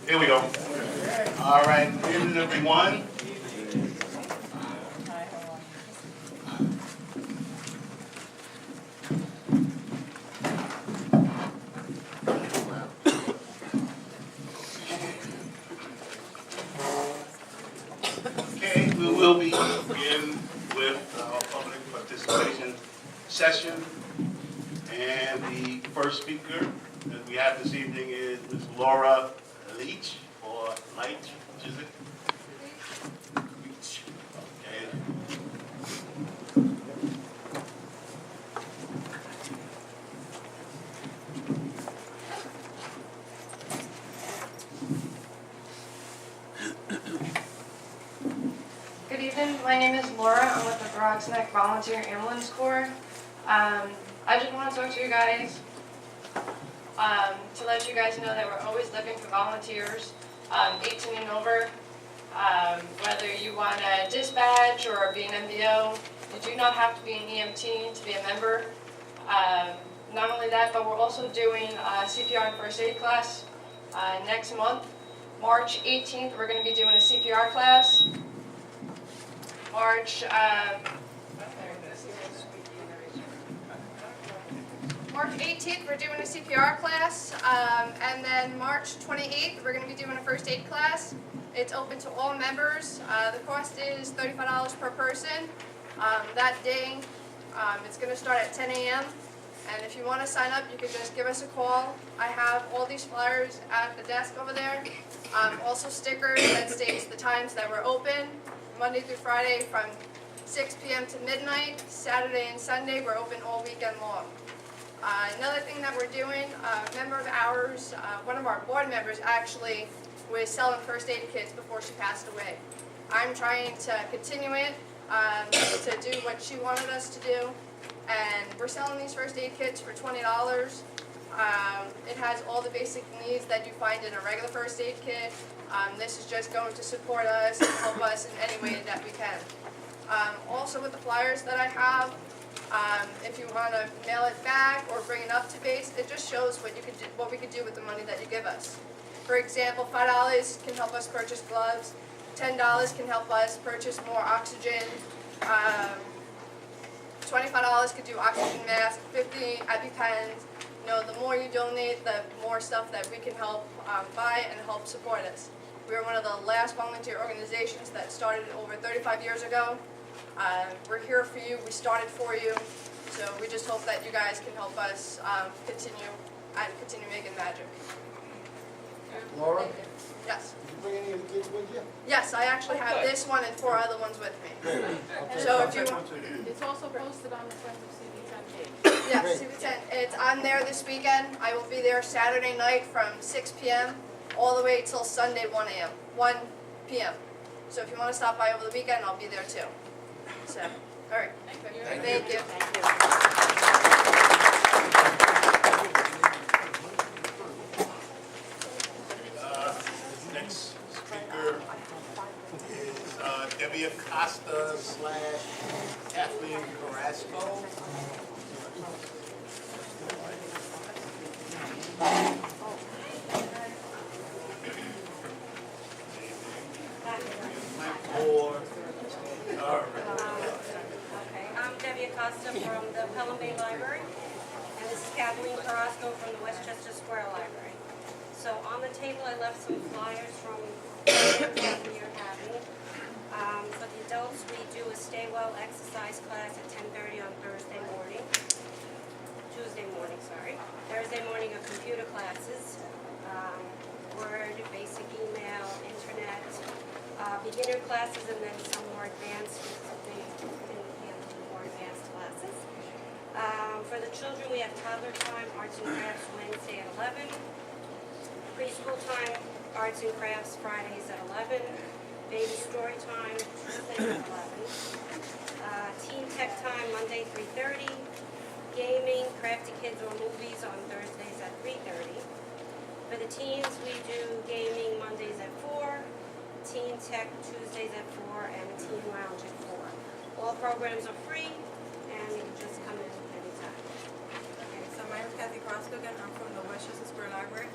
Here we go. All right, good evening, everyone. Okay, we will begin with our public participation session. And the first speaker that we have this evening is Ms. Laura Leach, or Light, which is it? Leach. Okay. Good evening, my name is Laura. I'm with the Bronx Neck Volunteer Ambulance Corps. I just want to talk to you guys to let you guys know that we're always looking for volunteers, 18 and over. Whether you want to dispatch or be an MBO, you do not have to be an EMT to be a member. Not only that, but we're also doing CPR and first aid class next month. March 18th, we're going to be doing a CPR class. March 18th, we're doing a CPR class, and then March 28th, we're going to be doing a first aid class. It's open to all members. The cost is $35 per person. That day, it's going to start at 10 a.m. And if you want to sign up, you can just give us a call. I have all these flyers at the desk over there. Also stickers that states the times that we're open, Monday through Friday from 6 p.m. to midnight. Saturday and Sunday, we're open all weekend long. Another thing that we're doing, a member of ours, one of our board members actually was selling first aid kits before she passed away. I'm trying to continue it, to do what she wanted us to do, and we're selling these first aid kits for $20. It has all the basic needs that you find in a regular first aid kit. This is just going to support us and help us in any way that we can. Also with the flyers that I have, if you want to mail it back or bring it up to base, it just shows what you could do, what we could do with the money that you give us. For example, $5 can help us purchase gloves, $10 can help us purchase more oxygen, $25 could do oxygen masks, 50 EpiPens. You know, the more you donate, the more stuff that we can help buy and help support us. We were one of the last volunteer organizations that started over 35 years ago. We're here for you, we started for you, so we just hope that you guys can help us continue making magic. Laura, Yes. did you bring any of the kids with you? Yes, I actually have this one and 4 other ones with me. Okay. So if you want, It's also posted on the Friends of cb10 page. yes, it's on there this weekend. I will be there Saturday night from 6 p.m. all the way till Sunday 1 p.m. So if you want to stop by over the weekend, I'll be there too. So, all right. Thank you. Next speaker is Debbie Acosta / Kathleen Carrasco. Okay, I'm Debbie Acosta from the Pelham Bay Library, and this is Kathleen Carrasco from the Westchester Square Library. So on the table I left some flyers from the that we are having. For the adults, we do a Stay Well exercise class at 10:30 on Tuesday morning, Thursday morning are computer classes, Word, basic email, internet, beginner classes, and then some more advanced, more advanced classes. For the children, we have toddler time, arts and crafts Wednesday at 11. Preschool time, arts and crafts Fridays at 11. Baby story time Tuesday at 11. Teen tech time Monday 3:30. Gaming, crafty kids or movies on Thursdays at 3:30. For the teens, we do gaming Mondays at 4. Teen Tech Tuesdays at 4, and Teen Lounge at 4. All programs are free, and you can just come in anytime. Okay, so my name is Kathy Carrasco again. I'm from the Westchester Square Library.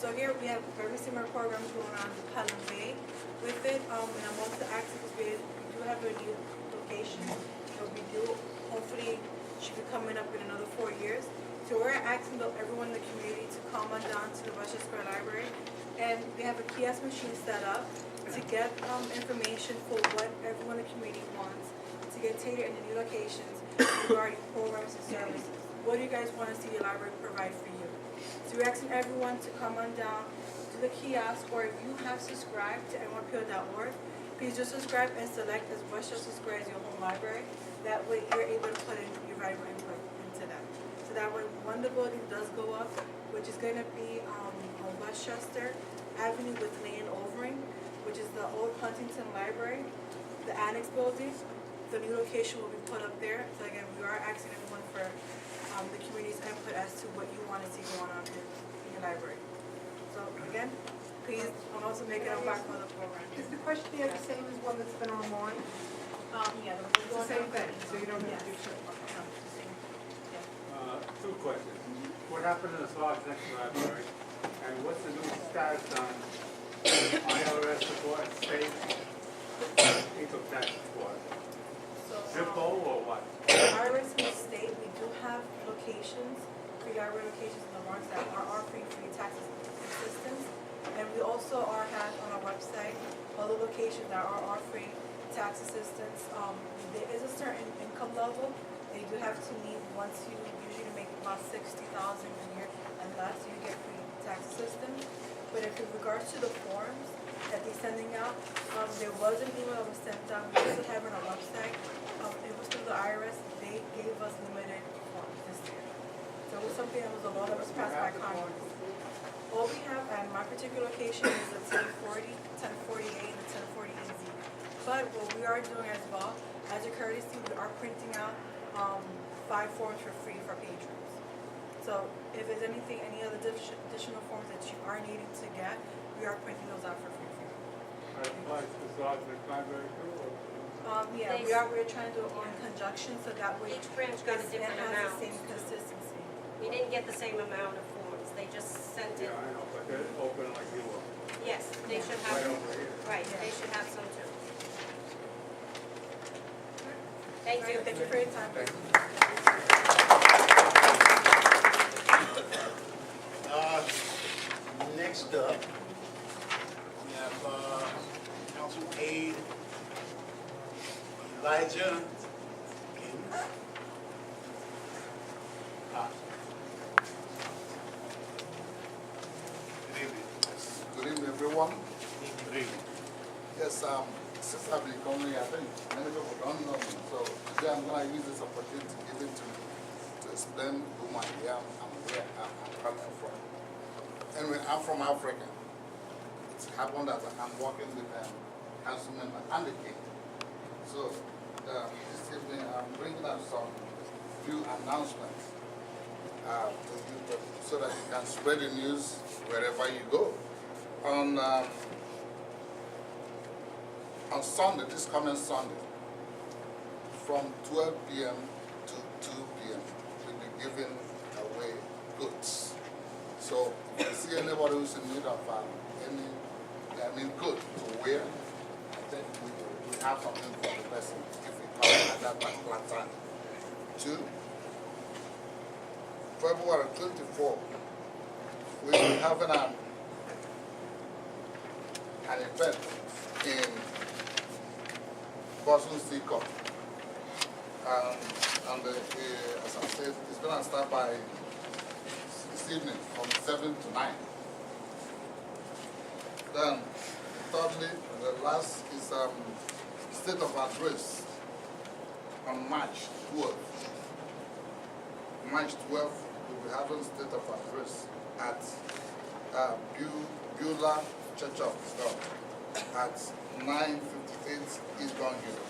So here we have very similar programs going on in Pelham Bay with it. And I'm also asking because we do have a new location. So we do, hopefully, should be coming up in another 4 years. So we're asking everyone in the community to come on down to the Westchester Square Library. And we have a kiosk machine set up to get information for what everyone in the community wants, to get tailored in the new locations regarding programs and services. What do you guys want to see your library provide for you? So we're asking everyone to come on down to the kiosk, or if you have subscribed to NYPO.org, please just subscribe and select as Westchester Square as your home library. That way you're able to put in your valuable input into that. So that way when the building does go up, which is going to be on Westchester Avenue with Lane Overing, which is the old Huntington Library, the annex building, the new location will be put up there. So again, we are asking everyone for the community's input as to what you want to see going on in your library. So again, please also make it a part of the program. Is the questionnaire the same as one that's been online? Yeah, It's the same thing, so you don't have to do shit. Two questions. What happened to the Slough Executive Library, and what's the new status on IRS support, state income tax support? Zippo or what? IRS in the state, we do have locations, pre-IRA locations in the Bronx that are offering free tax assistance. And we also have on our website other locations that are offering tax assistance. There is a certain income level that you do have to meet once you usually make about $60,000 a year and less, you get free tax assistance. But if in regards to the forms that they're sending out, there was an email that was sent out. We also have it on our website. It was through the IRS. They gave us limited forms this year. So it was something that was a law that was passed by Congress. All we have at my particular location is the 1040, 1040A, and the 1040EZ. But what we are doing as well, as a courtesy, we are printing out 5 forms for free for patrons. So if there's anything, any other additional forms that you are needing to get, we are printing those out for free. Applies to Slough Library too, or? Yeah, we're trying to do it in conjunction, so that way Each branch got a it different has amount. the same consistency. We didn't get the same amount of forms, they just sent it. Yeah, I know, but they're open like you are, Yes, they should right have, over here. right, they should have some too. Thank you. Thank you for your time. Next up, we have Council Aide Elijah. Good evening. Good evening, everyone. Good evening. Yes, since I've been coming, I think many people don't know me, so today I'm going to use this opportunity given to me to explain who I am and where I'm coming from. Anyway, I'm from Africa. It's happened that I'm working with Councilman Andy King. So this evening I'm bringing up some few announcements to you so that you can spread the news wherever you go. On Sunday, this coming Sunday, from 12 p.m. to 2 p.m., we'll be giving away goods. So if you see anybody who's in need of good to wear, I think we have something for the person if we come at that particular time. 2, February 24, we'll be having an event in Boston Seacourt. And as I said, it's going to start by this evening from 7 to 9. Then, thirdly, the last is state of address on March 12th. March 12th, we'll be having state of address at Beulah Church of God at 958 East Gong Hill.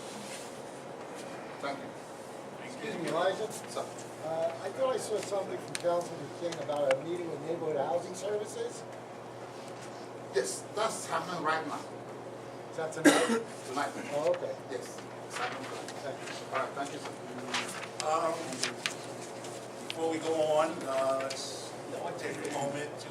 Thank you. Excuse me, Elijah. Sir. I thought I saw something from Councilman King about a meeting with Neighborhood Housing Services. Yes, that's happening right now. Is that tonight? Tonight. Oh, okay. Yes, it's happening tonight. Thank you. All right, thank you, sir. Before we go on, let's take a moment to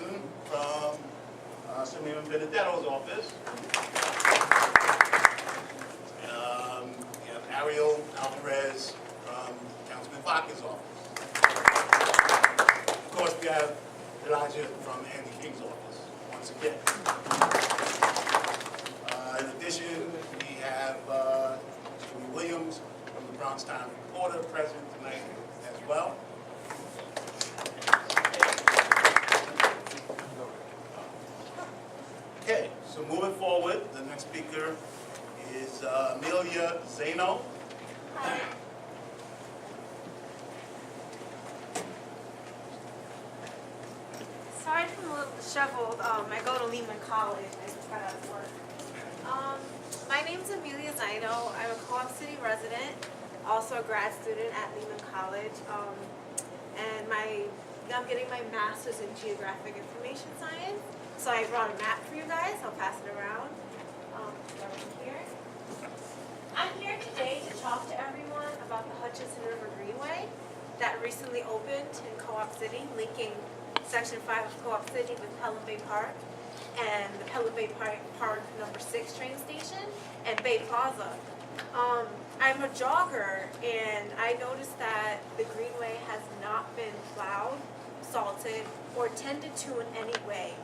Newton from Councilman Benedetto's office. We have Ariel Alvarez from Councilman Vaca's office. Of course, we have Elijah from Andy King's office, once again. In addition, we have Julie Williams from the Bronx Times Reporter present tonight as well. Okay, so moving forward, the next speaker is Amelia Zeno. Sorry if I'm a little disheveled. I go to Lehman College. I just got out of work. My name's Amelia Zino. I'm a Co-op City resident, also a grad student at Lehman College. And I'm getting my master's in geographic information science. So I brought a map for you guys. I'll pass it around. Here. I'm here today to talk to everyone about the Hutchinson River Greenway that recently opened in Co-op City, linking Section 5 of Co-op City with Pelham Bay Park and the Pelham Bay Park number 6 train station and Bay Plaza. I'm a jogger and I noticed that the Greenway has not been plowed, salted, or tended to in any way.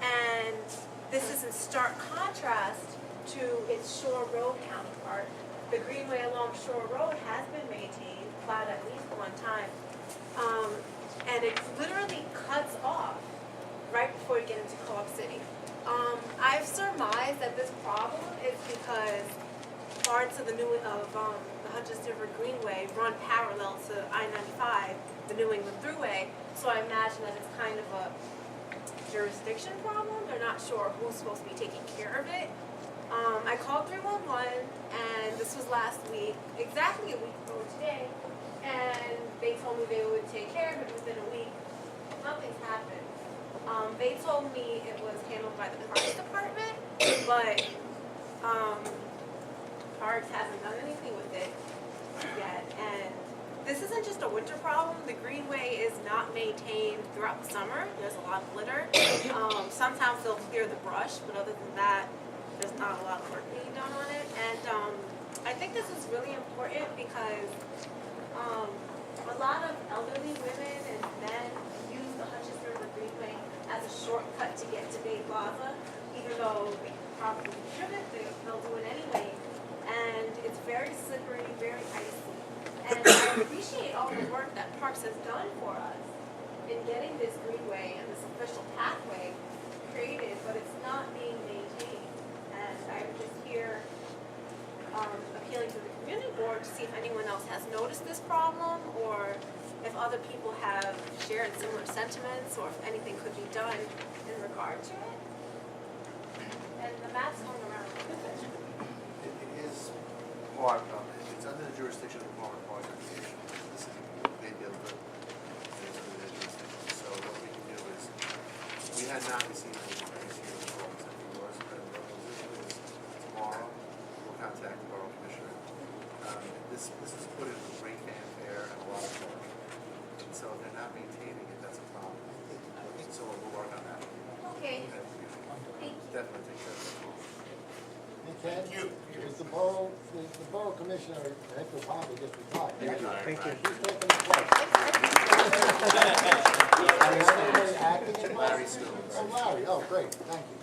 And this is in stark contrast to its Shore Road counterpart. The Greenway along Shore Road has been maintained, plowed at least one time. And it literally cuts off right before you get into Co-op City. I've surmised that this problem is because parts of the Hutchinson River Greenway run parallel to I-95, the New England Thruway, so I imagine that it's kind of a jurisdiction problem. They're not sure who's supposed to be taking care of it. I called 311, and this was last week, exactly a week ago today, and they told me they would take care of it within a week. Nothing's happened. They told me it was handled by the Parks Department, but Parks hasn't done anything with it yet. And this isn't just a winter problem. The Greenway is not maintained throughout the summer. There's a lot of litter. Sometimes they'll clear the brush, but other than that, there's not a lot of work being done on it. And I think this is really important because a lot of elderly women and men use the Hutchinson River Greenway as a shortcut to get to Bay Plaza, even though they probably shouldn't. They'll do it anyway. And it's very slippery, very icy. And I appreciate all the work that Parks has done for us in getting this greenway and this official pathway created, but it's not being maintained. And I'm just here appealing to the community board to see if anyone else has noticed this problem or if other people have shared similar sentiments or if anything could be done in regard to it. And the map's going around. It is part of, it's under the jurisdiction of the Department of Parks and Recreation. This is, they deal with things under their jurisdiction. So what we can do is, we had not received any complaints here in the Bronx. I think yours, but tomorrow, we'll contact the Borough Commissioner. This is put in with great fanfare and a lot of work. And so if they're not maintaining it, that's a problem. So we'll work on that. Okay. And we Thank you. definitely take care of that. Thank you. Is the borough commissioner, Hector Palmer, just retired? Thank you. Who's taking the place? Acting in Larry Stewart. Oh, Larry, oh, great, thank you.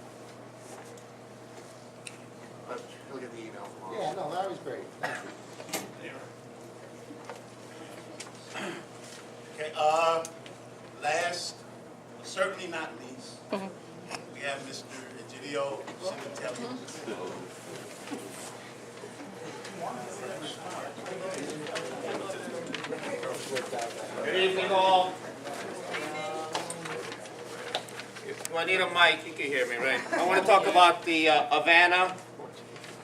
But he'll get the email tomorrow. Yeah, no, Larry's great, thank you. Okay, last, but certainly not least, we have Mr. Egidio Civitelli. Good evening, all. Do I need a mic? You can hear me, right? I want to talk about the Havana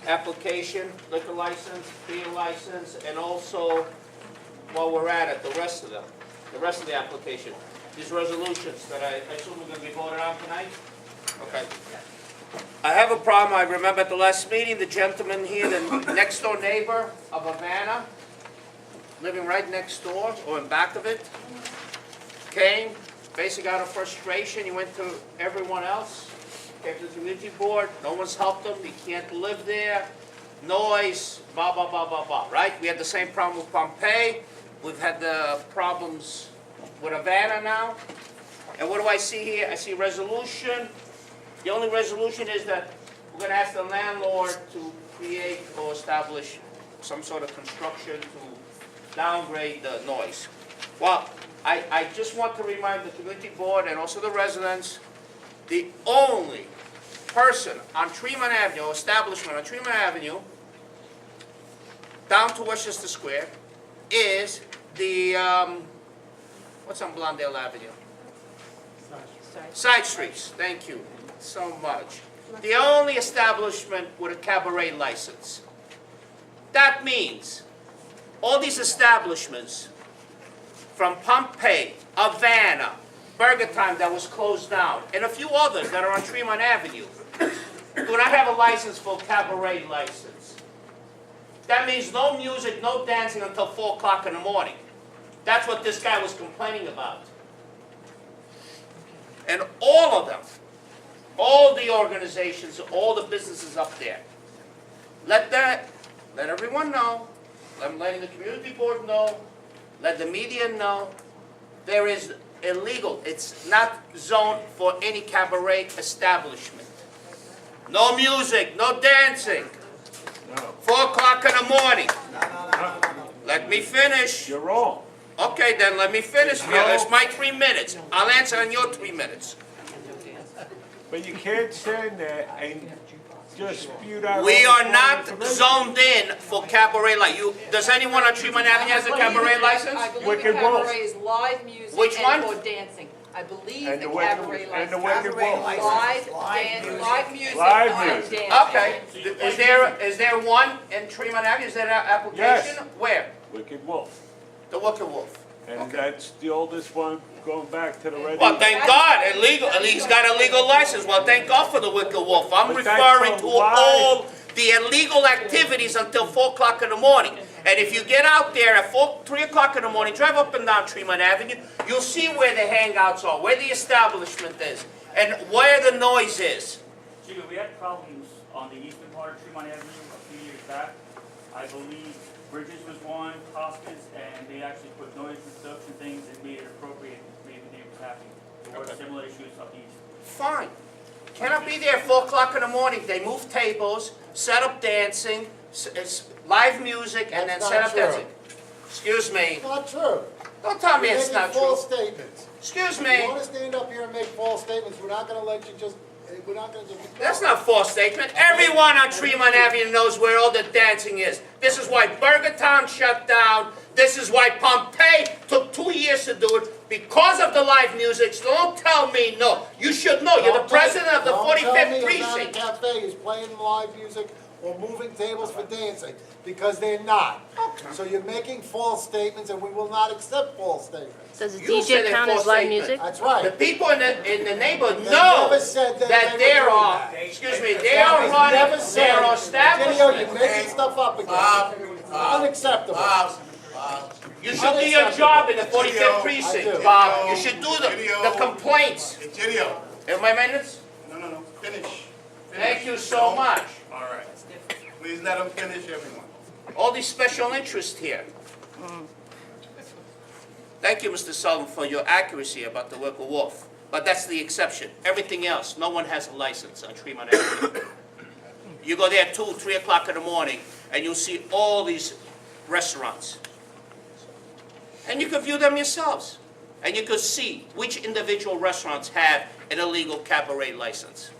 application, liquor license, beer license, and also, while we're at it, the rest of them, the rest of the application. These resolutions that I assume are going to be voted on tonight? Okay. I have a problem. I remember at the last meeting, the gentleman here, the next door neighbor of Havana, living right next door or in back of it, came, basically out of frustration, he went to everyone else, came to the community board, no one's helped him, he can't live there, noise, blah, blah, blah, blah, blah, right? We had the same problem with Pompeii, we've had the problems with Havana now. And what do I see here? I see resolution. The only resolution is that we're gonna ask the landlord to create or establish some sort of construction to downgrade the noise. Well, I just want to remind the community board and also the residents, the only person on Tremont Avenue, or establishment on Tremont Avenue, down to Westchester Square, is the, what's on Blondale Avenue? Side streets, thank you so much. The only establishment with a cabaret license. That means all these establishments from Pompeii, Havana, Burger Time that was closed down, and a few others that are on Tremont Avenue, do not have a license for cabaret license. That means no music, no dancing until 4 o'clock in the morning. That's what this guy was complaining about. And all of them, all the organizations, all the businesses up there, let everyone know, I'm letting the community board know, let the media know, there is illegal, it's not zoned for any cabaret establishment. No music, no dancing. 4 o'clock in the morning. Let me finish. You're wrong. Okay, then let me finish here. It's my 3 minutes. I'll answer in your 3 minutes. But you can't stand there and just spew out. We all are the not information. zoned in for cabaret license. Does anyone on Tremont Avenue has a cabaret license? I believe Wicked the Wolf. cabaret is live music Which one? and or dancing. I believe And the the Wicked cabaret Wolf. And the license. Wicked Wolf. Live music Live and music. dancing. Okay. Is there one in Tremont Avenue? Is there an application? Yes. Where? Wicked Wolf. The Wicked Wolf. And that's the oldest one going back to the Red. Well, thank God, illegal, he's got a legal license. Well, thank God for the Wicked Wolf. I'm But that's referring a to lie. all the illegal activities until 4 o'clock in the morning. And if you get out there at 3 o'clock in the morning, drive up and down Tremont Avenue, you'll see where the hangouts are, where the establishment is, and where the noise is. Jimmy, we had problems on the eastern part of Tremont Avenue a few years back. I believe Bridges was one, Hoskins, and they actually put noise reduction things and made it appropriate, made the neighbors happy. There were similar issues up east. Fine. Cannot be there at 4 o'clock in the morning. They move tables, set up dancing, live music, and then That's set not up true. dancing. Excuse me. It's not true. Don't tell me You're it's making not true. false statements. Excuse You me. want to stand up here and make false statements, we're not gonna let you just, we're not gonna just. That's not a false statement. Everyone on Tremont Avenue knows where all the dancing is. This is why Burger Town shut down. This is why Pompeii took 2 years to do it, because of the live music. So don't tell me no. You should know. You're the president of the 45th precinct. Don't tell me Havana Cafe is playing live music or moving tables for dancing, because they're not. So you're making false statements, and we will not accept false statements. Does a You said DJ it count false as live statement. music? That's The right. people in the neighborhood They know never said that that they there were doing are, that. excuse me, there are Never running said their it. Video, you're establishments. making stuff up again. Unacceptable. You should do your job in the 45th I precinct, do. Bob. You should do the complaints. Video. Am I minutes? No, finish. Thank you so much. All right. Please let him finish, everyone. All these special interests here. Thank you, Mr. Sullivan, for your accuracy about the Wicked Wolf. But that's the exception. Everything else, no one has a license on Tremont Avenue. You go there 2, 3 o'clock in the morning, and you'll see all these restaurants. And you can view them yourselves. And you can see which individual restaurants have an illegal cabaret license,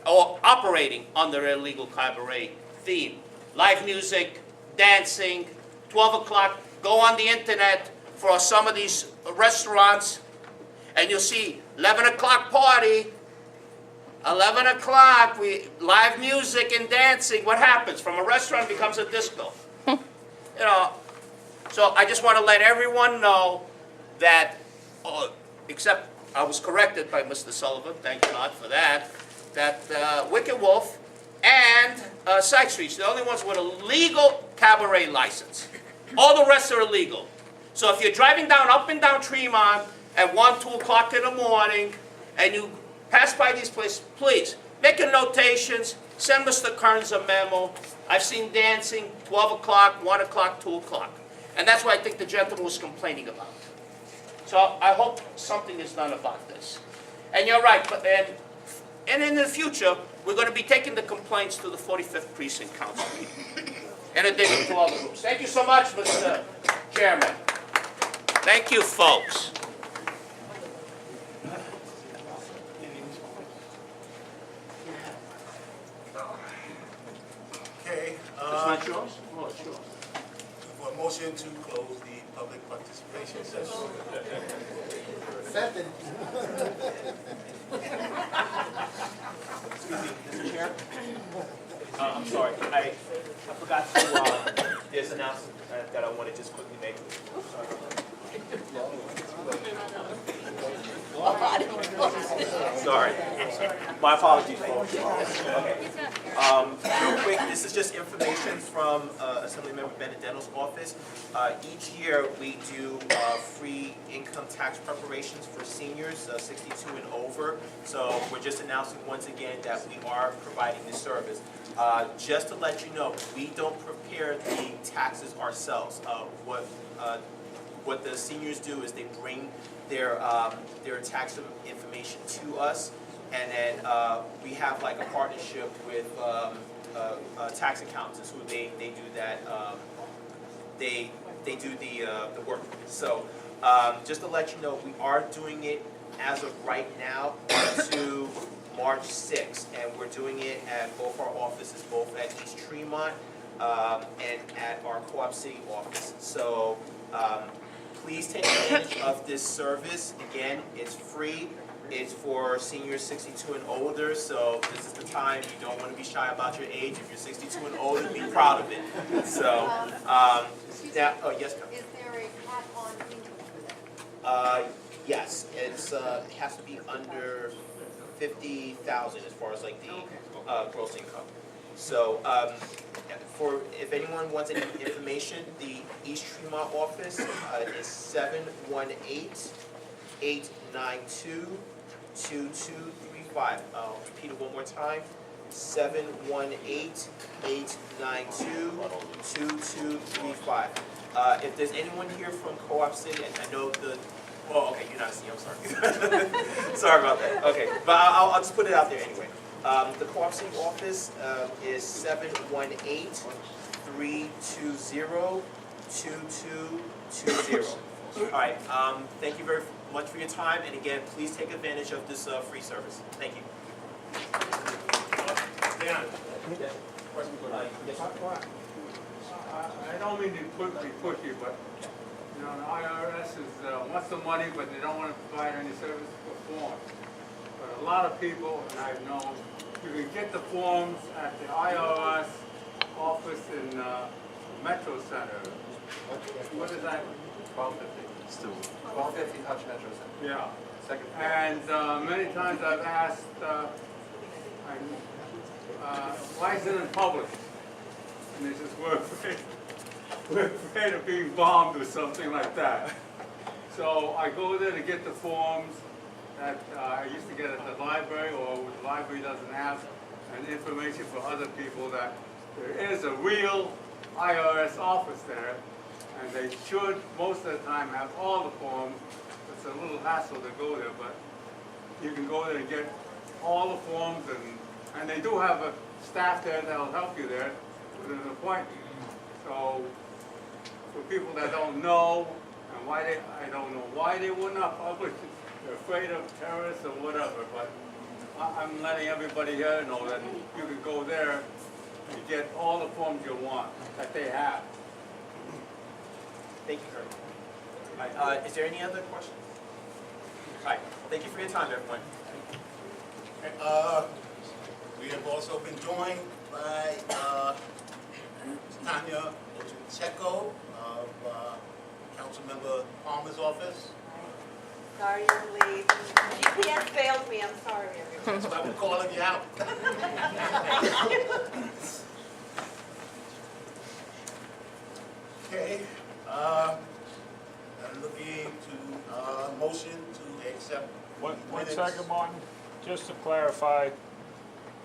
or operating under an illegal cabaret theme. Live music, dancing, 12 o'clock, go on the internet for some of these restaurants, and you'll see 11 o'clock party, 11 o'clock, live music and dancing. What happens? From a restaurant becomes a disco. You know, so I just want to let everyone know that, except I was corrected by Mr. Sullivan, thank God for that, that Wicked Wolf and Side Streets, the only ones with a legal cabaret license. All the rest are illegal. So if you're driving up and down Tremont, at 1, 2 o'clock in the morning, and you pass by these places, please, make your notations, send Mr. Kearns a memo. I've seen dancing, 12 o'clock, 1 o'clock, 2 o'clock. And that's what I think the gentleman was complaining about. So I hope something is done about this. And you're right, and in the future, we're going to be taking the complaints to the 45th Precinct Council meeting, in addition to all the groups. Thank you so much, Mr. Chairman. Thank you, folks. Okay, It's not yours? Oh, it's yours. for a motion to close the public participation session. Second. Excuse me, Mr. Chair? I'm sorry, I forgot to, there's an announcement that I want to just quickly make. Sorry. My apologies, folks. Okay. Real quick, this is just information from Assemblymember Benedetto's office. Each year, we do free income tax preparations for seniors, 62 and over. So we're just announcing once again that we are providing this service. Just to let you know, we don't prepare the taxes ourselves. What the seniors do is they bring their tax information to us, and then we have like a partnership with tax accountants who they do that. They do the work. So just to let you know, we are doing it as of right now to March 6th, and we're doing it at both our offices, both at East Tremont and at our Co-op City office. So please take advantage of this service. Again, it's free. It's for seniors 62 and older, so this is the time. You don't want to be shy about your age. If you're 62 and older, be proud of it. So, now, oh, yes, ma'am. Is there a cap on income for that? Yes, it's, it has to be under 50,000 as far as like the gross income. So, for if anyone wants any information, the East Tremont office is 718-892-2235. I'll repeat it one more time. 718-892-2235. If there's anyone here from Co-op City, and I know the, well, okay, you're not a CEO, I'm sorry. Sorry about that. Okay, but I'll just put it out there anyway. The Co-op City office is 718-320-2220. All right, thank you very much for your time, and again, please take advantage of this free service. Thank you. Dan? Yes, sir. I don't mean to be pushy, but, you know, the IRS wants the money, but they don't want to provide any service for forms. But a lot of people, and I've known, you can get the forms at the IRS office in Metro Center. What is that? 1250. Still, 1250 Hutch Metro Center. Yeah. Second floor. And many times I've asked, why is it in public? And they says, we're afraid of being bombed or something like that. So I go there to get the forms that I used to get at the library, or the library doesn't have, and information for other people that there is a real IRS office there, and they should, most of the time, have all the forms. It's a little hassle to go there, but you can go there and get all the forms, and they do have a staff there that'll help you there with an appointment. So for people that don't know, and I don't know why they would not publish it. They're afraid of terrorists or whatever, but I'm letting everybody here know that you can go there and get all the forms you want that they have. Thank you, Kurt. All right, is there any other questions? All right, thank you for your time, everyone. We have also been joined by Tanya Ocheco of Councilmember Palmer's office. Sorry I'm late. GPS failed me, I'm sorry everyone. That's why we're calling you out. Okay, I'm looking to motion to accept. One minutes? second, Martin, just to clarify,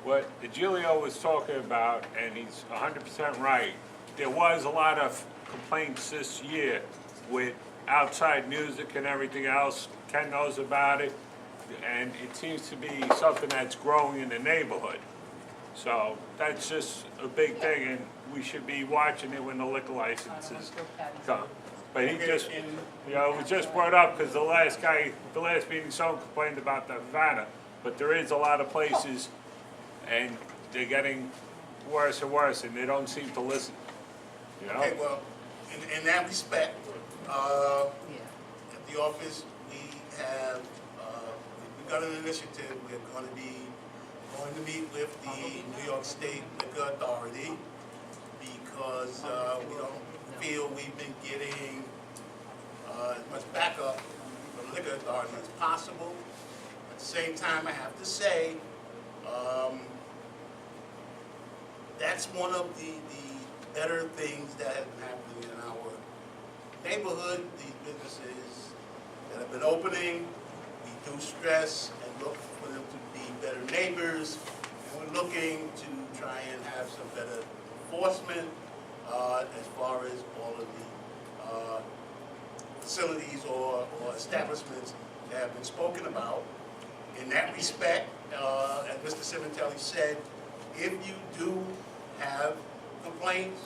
what Giulio was talking about, and he's 100% right, there was a lot of complaints this year with outside music and everything else. Ken knows about it, and it seems to be something that's growing in the neighborhood. So that's just a big thing, and we should be watching it when the liquor licenses come. But he just, you know, it was just brought up because the last meeting, someone complained about the Havana, but there is a lot of places, and they're getting worse and worse, and they don't seem to listen, you know? Okay, well, in that respect, at the office, we have, we've got an initiative. We're going to meet with the New York State Liquor Authority because we don't feel we've been getting as much backup from the Liquor Authority as possible. At the same time, I have to say, that's one of the better things that have been happening in our neighborhood. These businesses that have been opening, we do stress and look for them to be better neighbors. And we're looking to try and have some better enforcement as far as all of the facilities or establishments that have been spoken about. In that respect, as Mr. Cimitelli said, if you do have complaints,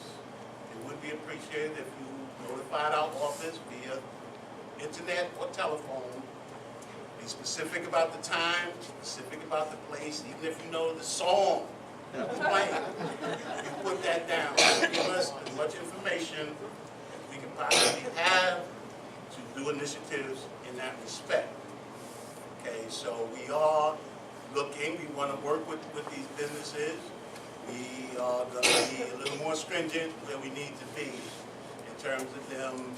it would be appreciated if you notified our office via internet or telephone. Be specific about the time, specific about the place, even if you know the song that was playing. You put that down. Give us as much information as we can possibly have to do initiatives in that respect. Okay, so we are looking, we want to work with these businesses. We are going to be a little more stringent where we need to be in terms of them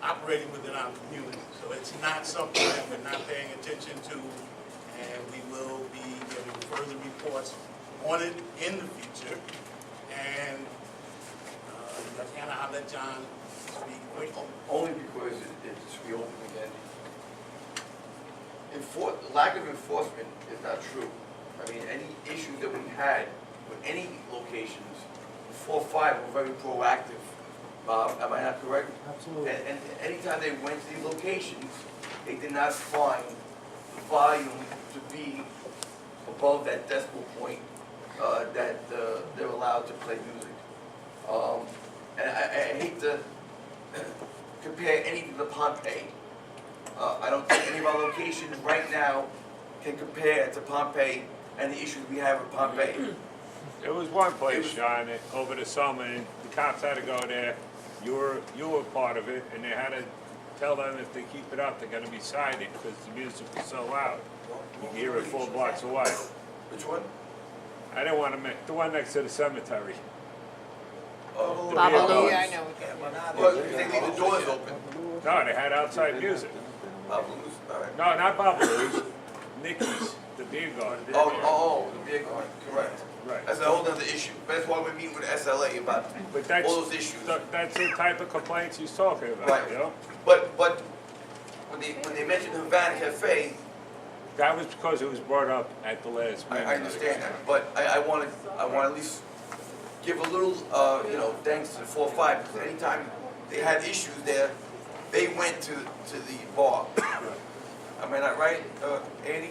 operating within our community. So it's not something that we're not paying attention to, and we will be giving further reports on it in the future. And I'll let John speak quickly. Only because it's reopened again. Lack of enforcement is not true. I mean, any issues that we had with any locations, 4 or 5 were very proactive. Am I not correct? Absolutely. And anytime they went to these locations, they did not find the volume to be above that decibel point that they're allowed to play music. And I hate to compare anything to Pompeii. I don't think any of our locations right now can compare to Pompeii and the issues we have in Pompeii. There was one place, John, that over the summer, and the cops had to go there. You were part of it, and they had to tell them if they keep it up, they're going to be cited because the music was so loud. You can hear it 4 blocks away. Which one? I didn't want to make the one next to the cemetery. Oh, Babalu. Yeah, I know what that one. well, they leave the doors open. No, they had outside music. Babalu's, all right. No, not Babalu's. Nicky's, the beer garden. Oh, the beer garden, correct. Right. That's a whole other issue. That's why we're meeting with SLA about But that's, all those issues. that's the type of complaints he's talking about, Right. you know? But when they mentioned Havana Cafe, That was because it was brought up at the last meeting. I understand that, but I want to at least give a little, thanks to the 4 or 5, because anytime they had issues there, they went to the bar. Am I not right, Andy?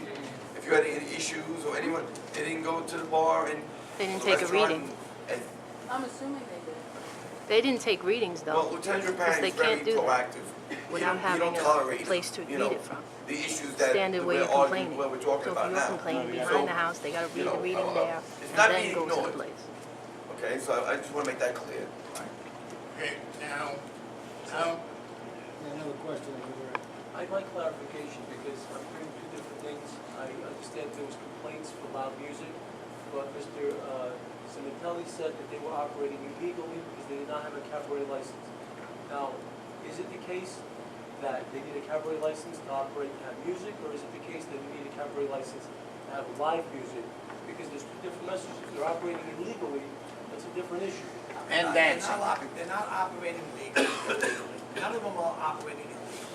If you had any issues or anyone, they didn't go to the bar and They didn't the take a restaurant reading. and- I'm assuming they did. They didn't take readings Well, though, Lieutenant because Trapani they is very can't do that proactive. without You having don't a tolerate, place to read it from. the issues that Standard way we're of arguing, complaining. what we're So talking if about you're now. complaining So, behind the house, they gotta read the reading there it's and not then being go to the ignored. place. Okay, so I just want to make that clear. Okay, now, Another question over there. I'd like clarification because I'm hearing 2 different things. I understand there was complaints for loud music, but Mr. Cimitelli said that they were operating illegally because they did not have a cabaret license. Now, is it the case that they need a cabaret license to operate and have music, or is it the case that they need a cabaret license to have live music? Because there's 2 different messages. If they're operating illegally, that's a different issue. They're not operating legally. None of them are operating illegally.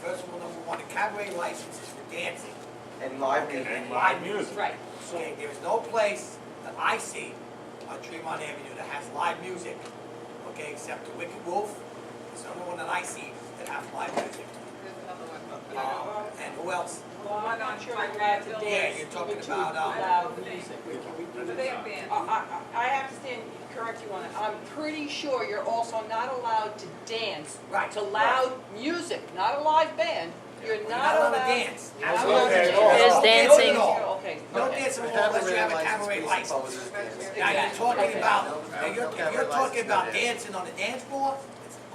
First of all, number one, a cabaret license is for dancing. And live Okay, music. and live music. Right. Okay, there is no place that I see on Tremont Avenue that has live music, okay, except the Wicked Wolf. It's the only one that I see that has live music. And who else? Well, I'm not sure you're allowed to dance. Yeah, you're talking about, Loud music. I have to stand, correct you on that. I'm pretty sure you're also not allowed to dance to loud music, not a live band. You're not allowed to dance. You're not Not allowed to allowed to dance. There's dancing. Okay. No dancing unless you have a cabaret license. Now, you're talking about, if you're talking about dancing on the dance floor,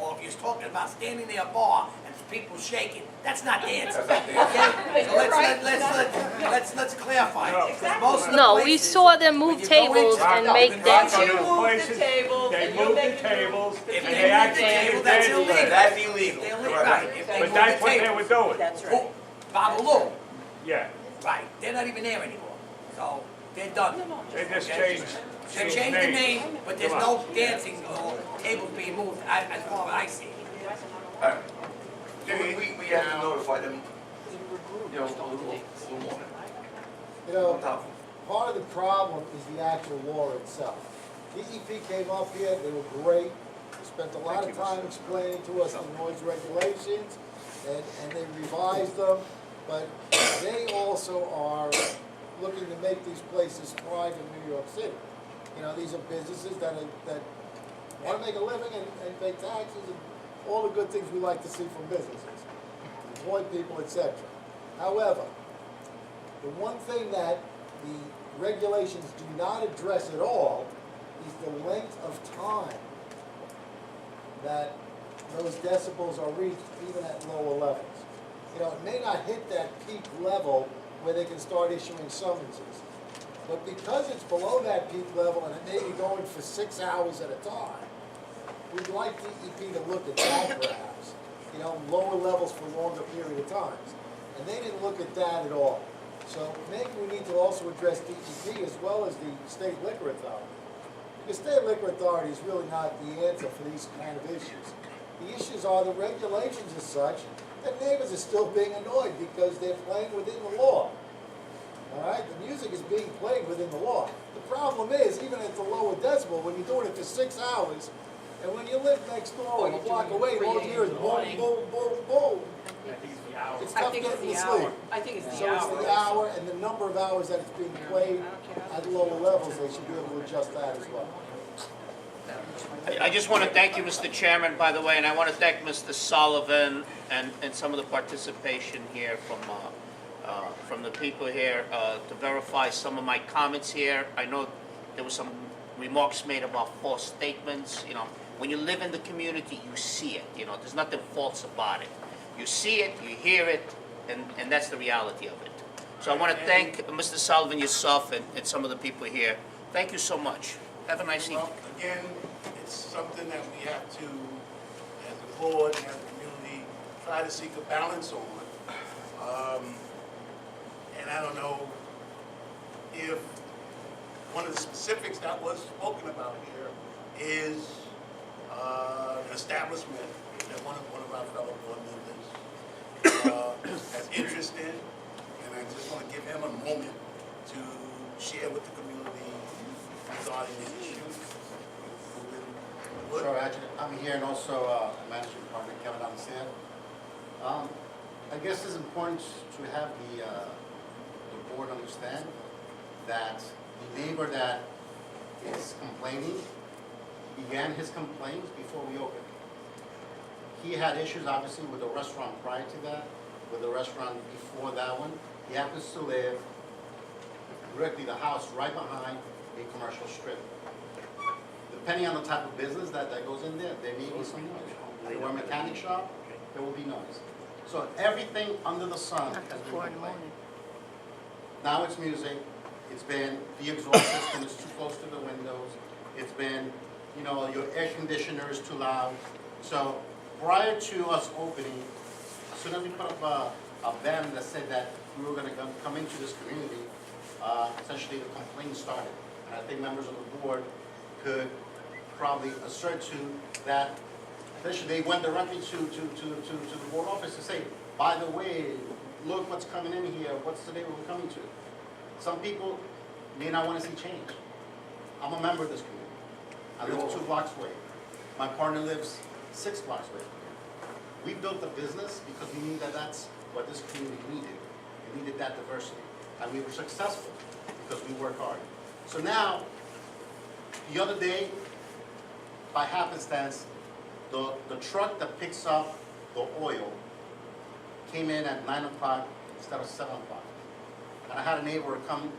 or if you're talking about standing near a bar and people shaking, that's not dancing. Okay? So let's clarify. Most of the No, we places, saw them when move you go tables into- and make Once dancing. you move the tables, They and moved you the make tables, If and they they move the actually table, that's did illegal. That's illegal. They're illegal, Correct. right. If they But move that's the what they table. were doing. That's right. Who? Babalu. Yeah, Right, they're not even there anymore. So, they're done. they just Okay? changed. They changed the name, but there's no dancing or tables being moved, as far as I see. All right. We have to notify them, you know, a little more. You know, On top of part of the problem is the actual law itself. DEP came up here, they were great, they spent a lot of time explaining to us the noise regulations, and they revised them, but they also are looking to make these places thrive in New York City. You know, these are businesses that want to make a living and pay taxes and all the good things we like to see from businesses, employ people, etc. However, the one thing that the regulations do not address at all is the length of time that those decibels are reached even at lower levels. You know, it may not hit that peak level where they can start issuing summonses. But because it's below that peak level and it may be going for 6 hours at a time, we'd like DEP to look at that perhaps. You know, lower levels for longer period of times. And they didn't look at that at all. So maybe we need to also address DEP as well as the State Liquor Authority. Because State Liquor Authority is really not the answer for these kind of issues. The issues are the regulations as such that neighbors are still being annoyed because they're playing within the law. All right, the music is being played within the law. The problem is, even at the lower decibel, when you're doing it for 6 hours, and when you live next door or a block away, all you hear is boom, boom, boom, boom. It's tough getting to sleep. I think it's the So it's hour. the hour and the number of hours that it's being played at lower levels, they should be able to adjust that as well. I just want to thank you, Mr. Chairman, by the way, and I want to thank Mr. Sullivan and some of the participation here from the people here to verify some of my comments here. I know there were some remarks made about false statements. You know, when you live in the community, you see it. You know, there's nothing false about it. You see it, you hear it, and that's the reality of it. So I want to thank Mr. Sullivan, yourself, and some of the people here. Thank you so much. Have a nice evening. Again, it's something that we have to, as a board and as a community, try to seek a balance on. And I don't know if one of the specifics that was spoken about here is an establishment that one of our fellow board members has interest in, and I just want to give him a moment to share with the community regarding the issue. Sure, actually, I'm here and also managing partner Kevin Alexander. I guess it's important to have the board understand that the neighbor that is complaining began his complaints before we opened. He had issues obviously with the restaurant prior to that, with the restaurant before that one. He happens to live directly the house right behind a commercial strip. Depending on the type of business that goes in there, there may be some noise. If it were a mechanic shop, there will be noise. So everything under the sun has been complained. Now it's music. It's been the exhaust system is too close to the windows. It's been, you know, your air conditioner is too loud. So prior to us opening, as soon as we put up a banner that said that we were going to come into this community, essentially the complaint started. And I think members of the board could probably assert to that they went directly to the board office to say, by the way, look what's coming in here, what's the date we're coming to? Some people may not want to see change. I'm a member of this community. I live 2 blocks away. My partner lives 6 blocks away. We built a business because we knew that that's what this community needed. It needed that diversity. And we were successful because we work hard. So now, the other day, by happenstance, the truck that picks up the oil came in at 9 o'clock instead of 7 o'clock. And I had a neighbor come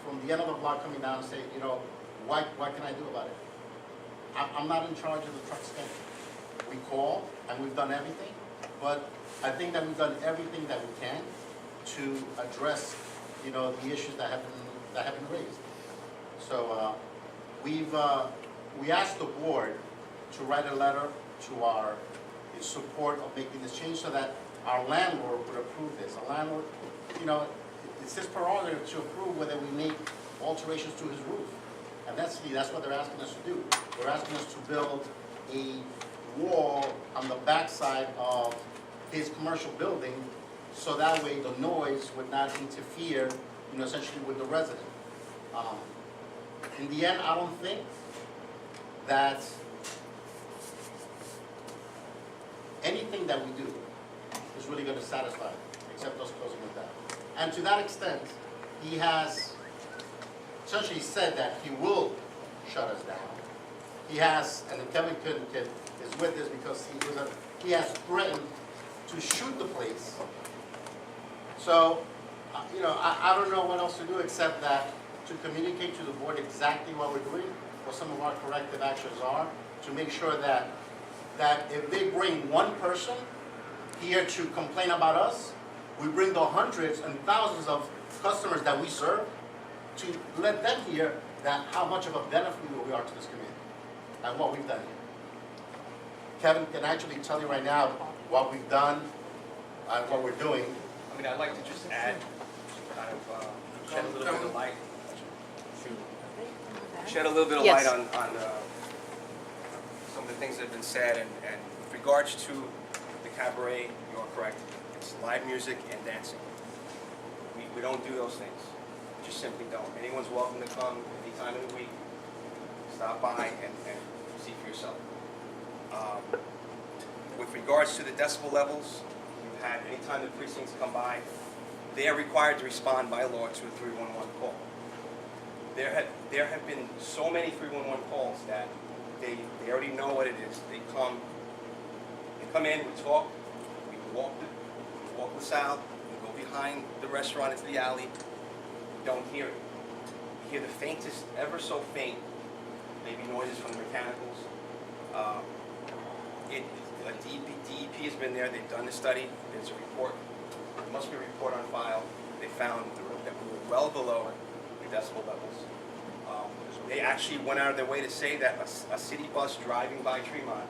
from the end of the block coming down and say, you know, what can I do about it? I'm not in charge of the truck schedule. We call and we've done everything, but I think that we've done everything that we can to address, you know, the issues that have been raised. So we asked the board to write a letter to our in support of making this change so that our landlord would approve this. A landlord, you know, it's his prerogative to approve whether we make alterations to his roof. And that's what they're asking us to do. They're asking us to build a wall on the backside of his commercial building so that way the noise would not interfere, you know, essentially with the resident. In the end, I don't think that anything that we do is really going to satisfy, except us closing it down. And to that extent, he has essentially said that he will shut us down. He has, and Kevin is with this because he has threatened to shoot the place. So, you know, I don't know what else to do except that to communicate to the board exactly what we're doing, what some of our corrective actions are, to make sure that if they bring one person here to complain about us, we bring the hundreds and thousands of customers that we serve to let them hear that how much of a benefit we are to this community and what we've done here. Kevin can actually tell you right now what we've done and what we're doing. I mean, I'd like to just add, kind of shed a little bit of light. Shed a little bit of light on some of the things that have been said, and with regards to the cabaret, you are correct. It's live music and dancing. We don't do those things. We just simply don't. Anyone's welcome to come any time of the week, stop by and see for yourself. With regards to the decibel levels, we've had, anytime the precincts come by, they are required to respond by law to a 311 call. There have been so many 311 calls that they already know what it is. They come in, we talk, we walk this out, we go behind the restaurant into the alley, we don't hear it. We hear the faintest, ever so faint, maybe noises from the mechanicals. DEP has been there, they've done the study, there's a report, there must be a report on file. They found that we were well below the decibel levels. They actually went out of their way to say that a city bus driving by Tremont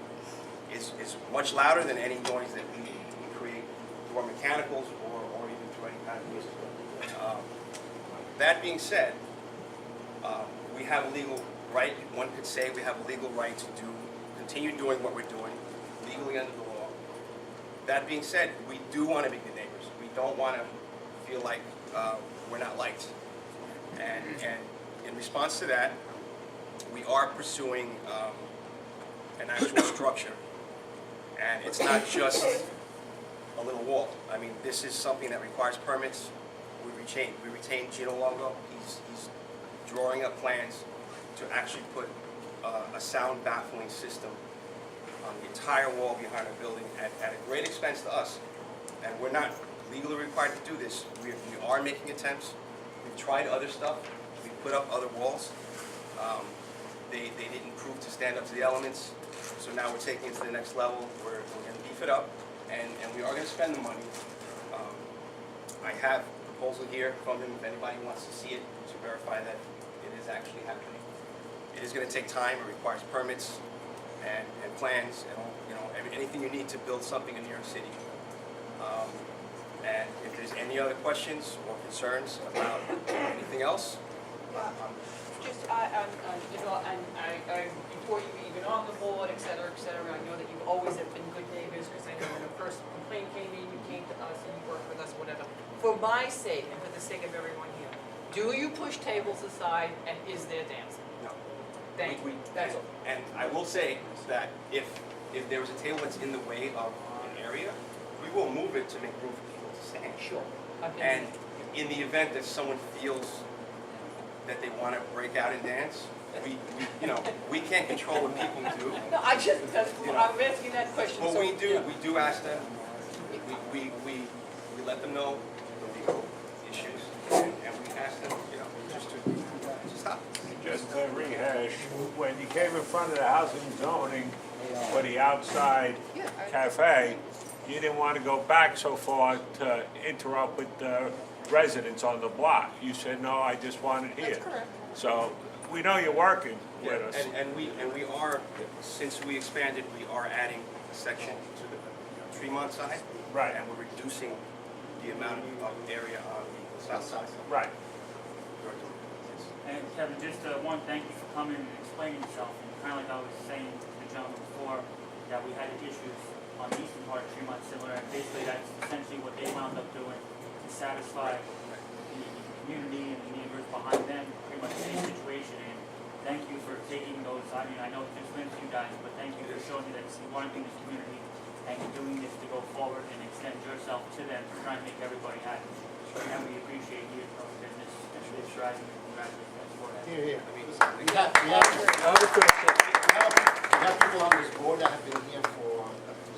is much louder than any noise that we create through our mechanicals or even through any kind of music. That being said, we have a legal right, one could say we have a legal right to continue doing what we're doing, legally under the law. That being said, we do want to be good neighbors. We don't want to feel like we're not liked. And in response to that, we are pursuing an actual structure. And it's not just a little wall. I mean, this is something that requires permits. We retain Gino Longo. He's drawing up plans to actually put a sound baffling system on the entire wall behind our building at a great expense to us. And we're not legally required to do this. We are making attempts. We've tried other stuff. We've put up other walls. They didn't prove to stand up to the elements. So now we're taking it to the next level. We're going to beef it up, and we are going to spend the money. I have a proposal here from him if anybody wants to see it to verify that it is actually happening. It is going to take time. It requires permits and plans and anything you need to build something in New York City. And if there's any other questions or concerns about anything else, I'm just, you know, and before you were even on the board, et cetera, I know that you always have been good neighbors, because I know when the first complaint came in, you came to us and you worked with us, whatever. For my sake, and for the sake of everyone here, do you push tables aside, and is there dancing? No. Thank you, that's all. And I will say that if there was a table that's in the way of an area, we will move it to make room for people to stand. Sure. And in the event that someone feels that they want to break out and dance, we can't control what people do. No, I'm asking that question. Well, so- we do ask them, we let them know the legal issues, and we ask them, just to stop. Just to rehash, when you came in front of the housing zoning for the outside cafe, you didn't want to go back so far to interrupt with the residents on the block. You said, no, I just want it here. That's correct. So we know you're working with us. And we are, since we expanded, we are adding a section to the Tremont side. Right. And we're reducing the amount of area on the south side. Right. And Kevin, just one, thank you for coming and explaining yourself. And kind of like I was saying to the gentleman before, that we had issues on the eastern part of Tremont similar, and basically that's essentially what they wound up doing to satisfy the community and the neighbors behind them, pretty much the same situation. And thank you for taking those, I mean, I know it's explained to you guys, but thank you for showing me that you want to be in this community and you're doing this to go forward and extend yourself to them to try and make everybody happy. And we appreciate you for the business and for striving and congratulations for that. Here. We have people on this board that have been here for,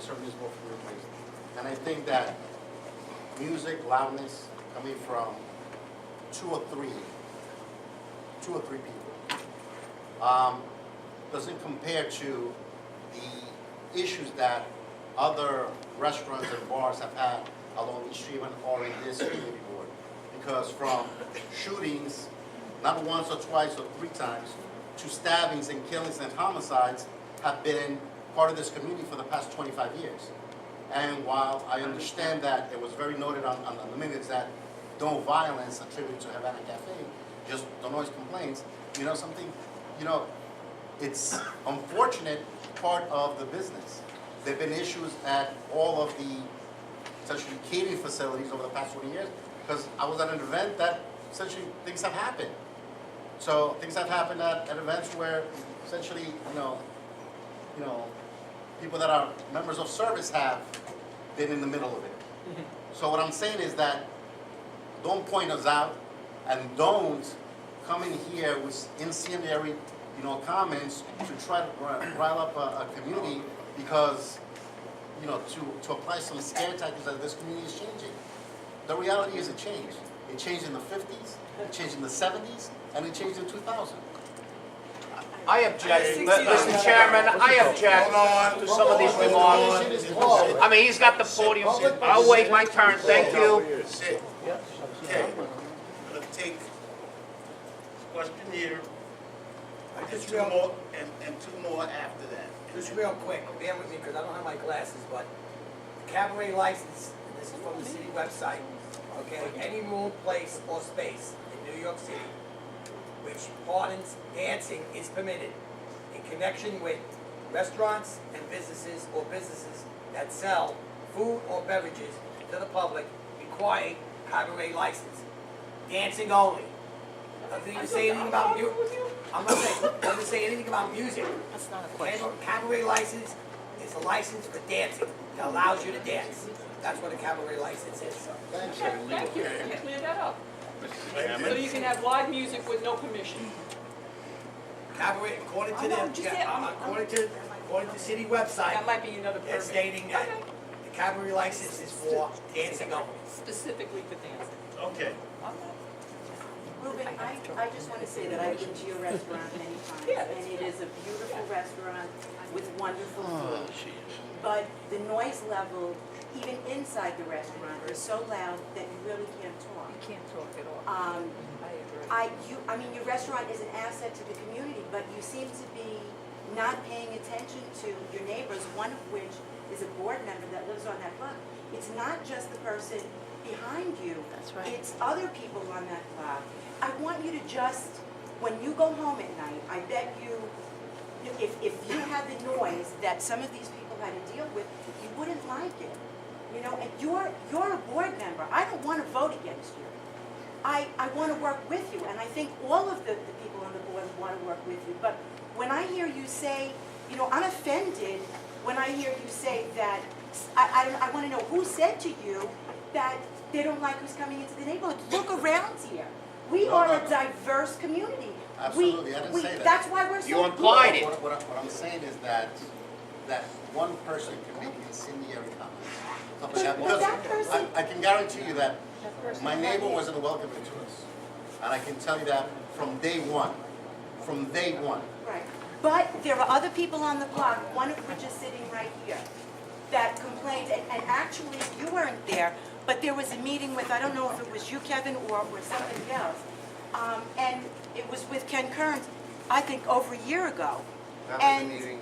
serving this board for many years. And I think that music, loudness, coming from two or three people, doesn't compare to the issues that other restaurants and bars have had along the street or in this community board. Because from shootings, not once or twice or three times, to stabbings and killings and homicides have been part of this community for the past 25 years. And while I understand that it was very noted on the minutes that no violence attributed to Havana Cafe, just the noise complaints, something, it's unfortunate part of the business. There have been issues at all of the essentially catering facilities over the past 20 years, because I was at an event that essentially things have happened. So things have happened at events where essentially, people that are members of service have been in the middle of it. So what I'm saying is that don't point us out and don't come in here with incendiary, comments to try to rile up a community because, to apply some scare tactics that this community is changing. The reality is it changed. It changed in the 50s, it changed in the 70s, and it changed in 2000. I object, Mr. Chairman, I object to some of these remarks. I mean, he's got the podium. I'll wait my turn, thank you. Sit. Okay. I'm gonna take question here, and two more, and two more after that. Just real quick, bear with me because I don't have my glasses, but cabaret license, and this is from the city website, okay? Any room, place, or space in New York City which pardons dancing is permitted in connection with restaurants and businesses or businesses that sell food or beverages to the public requiring cabaret license. Dancing only. Doesn't even say anything about music. I'm not saying, doesn't say anything about music. That's not a question. Cabaret license is a license for dancing that allows you to dance. That's what a cabaret license is. Okay, thank you. You cleared that up. So you can have live music with no permission. Cabaret, according to them, according to city website, That might be another permit. it's stating that the cabaret license is for dancing only. Specifically for dancing. Okay. Ruben, I just want to say that I've been to your restaurant many times, and it is a beautiful restaurant with wonderful food. But the noise level, even inside the restaurant, is so loud that you really can't talk. You can't talk at all. I mean, your restaurant is an asset to the community, but you seem to be not paying attention to your neighbors, one of which is a board member that lives on that block. It's not just the person behind you. That's right. It's other people on that block. I want you to just when you go home at night, I bet you, if you had the noise that some of these people had to deal with, you wouldn't like it. You know, and you're a board member. I don't want to vote against you. I want to work with you, and I think all of the people on the board want to work with you. But when I hear you say, you know, I'm offended when I hear you say that, I want to know who said to you that they don't like who's coming into the neighborhood. Look around here. We are a diverse community. Absolutely, I didn't say that. That's why we're so You implied good. it. What I'm saying is that one person can make incendiary comments. Stuff like that, But that because person- I can guarantee you that my neighbor wasn't welcoming to us. And I can tell you that from day one. From day one. Right. But there are other people on the block, one of which is sitting right here, that complained, and actually you weren't there, but there was a meeting with, I don't know if it was you, Kevin, or somebody else, and it was with Ken Kearns, I think over a year ago. That was the And meeting,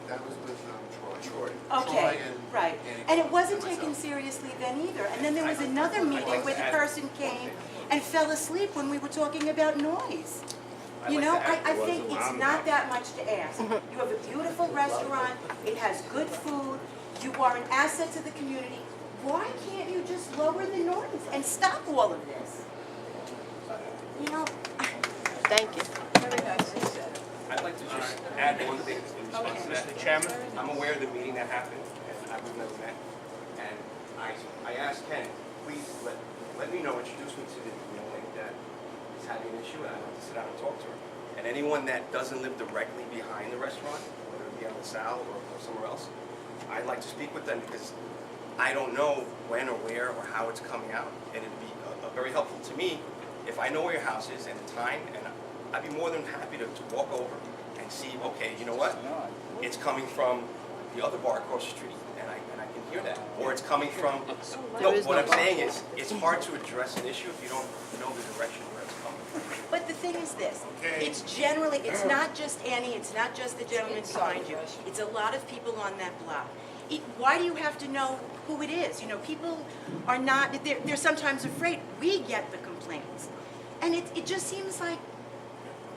that was with Troy. Okay, Troy and right. Annie And it wasn't and myself. taken seriously then either. And then there was another meeting where the person came and fell asleep when we were talking about noise. You know, I think it's not that much to ask. You have a beautiful restaurant, it has good food, you are an asset to the community. Why can't you just lower the noise and stop all of this? You know, Thank you. I'd like to just add one thing in response to that. Mr. Chairman? I'm aware of the meeting that happened, and we've never met. And I asked Ken, please let me know, introduce me to the lady that is having an issue, and I'd like to sit down and talk to her. And anyone that doesn't live directly behind the restaurant, whether it be on LaSalle or somewhere else, I'd like to speak with them because I don't know when or where or how it's coming out. And it'd be very helpful to me if I know where your house is and the time, and I'd be more than happy to walk over and see, okay, you know what? It's coming from the other bar across the street, and I can hear that. Or it's coming from, no, what I'm saying is, it's hard to address an issue if you don't know the direction where it's coming from. but the thing is this, it's generally, it's not just Annie, it's not just the gentleman behind you, it's a lot of people on that block. Why do you have to know who it is? You know, people are not, they're sometimes afraid. We get the complaints. And it just seems like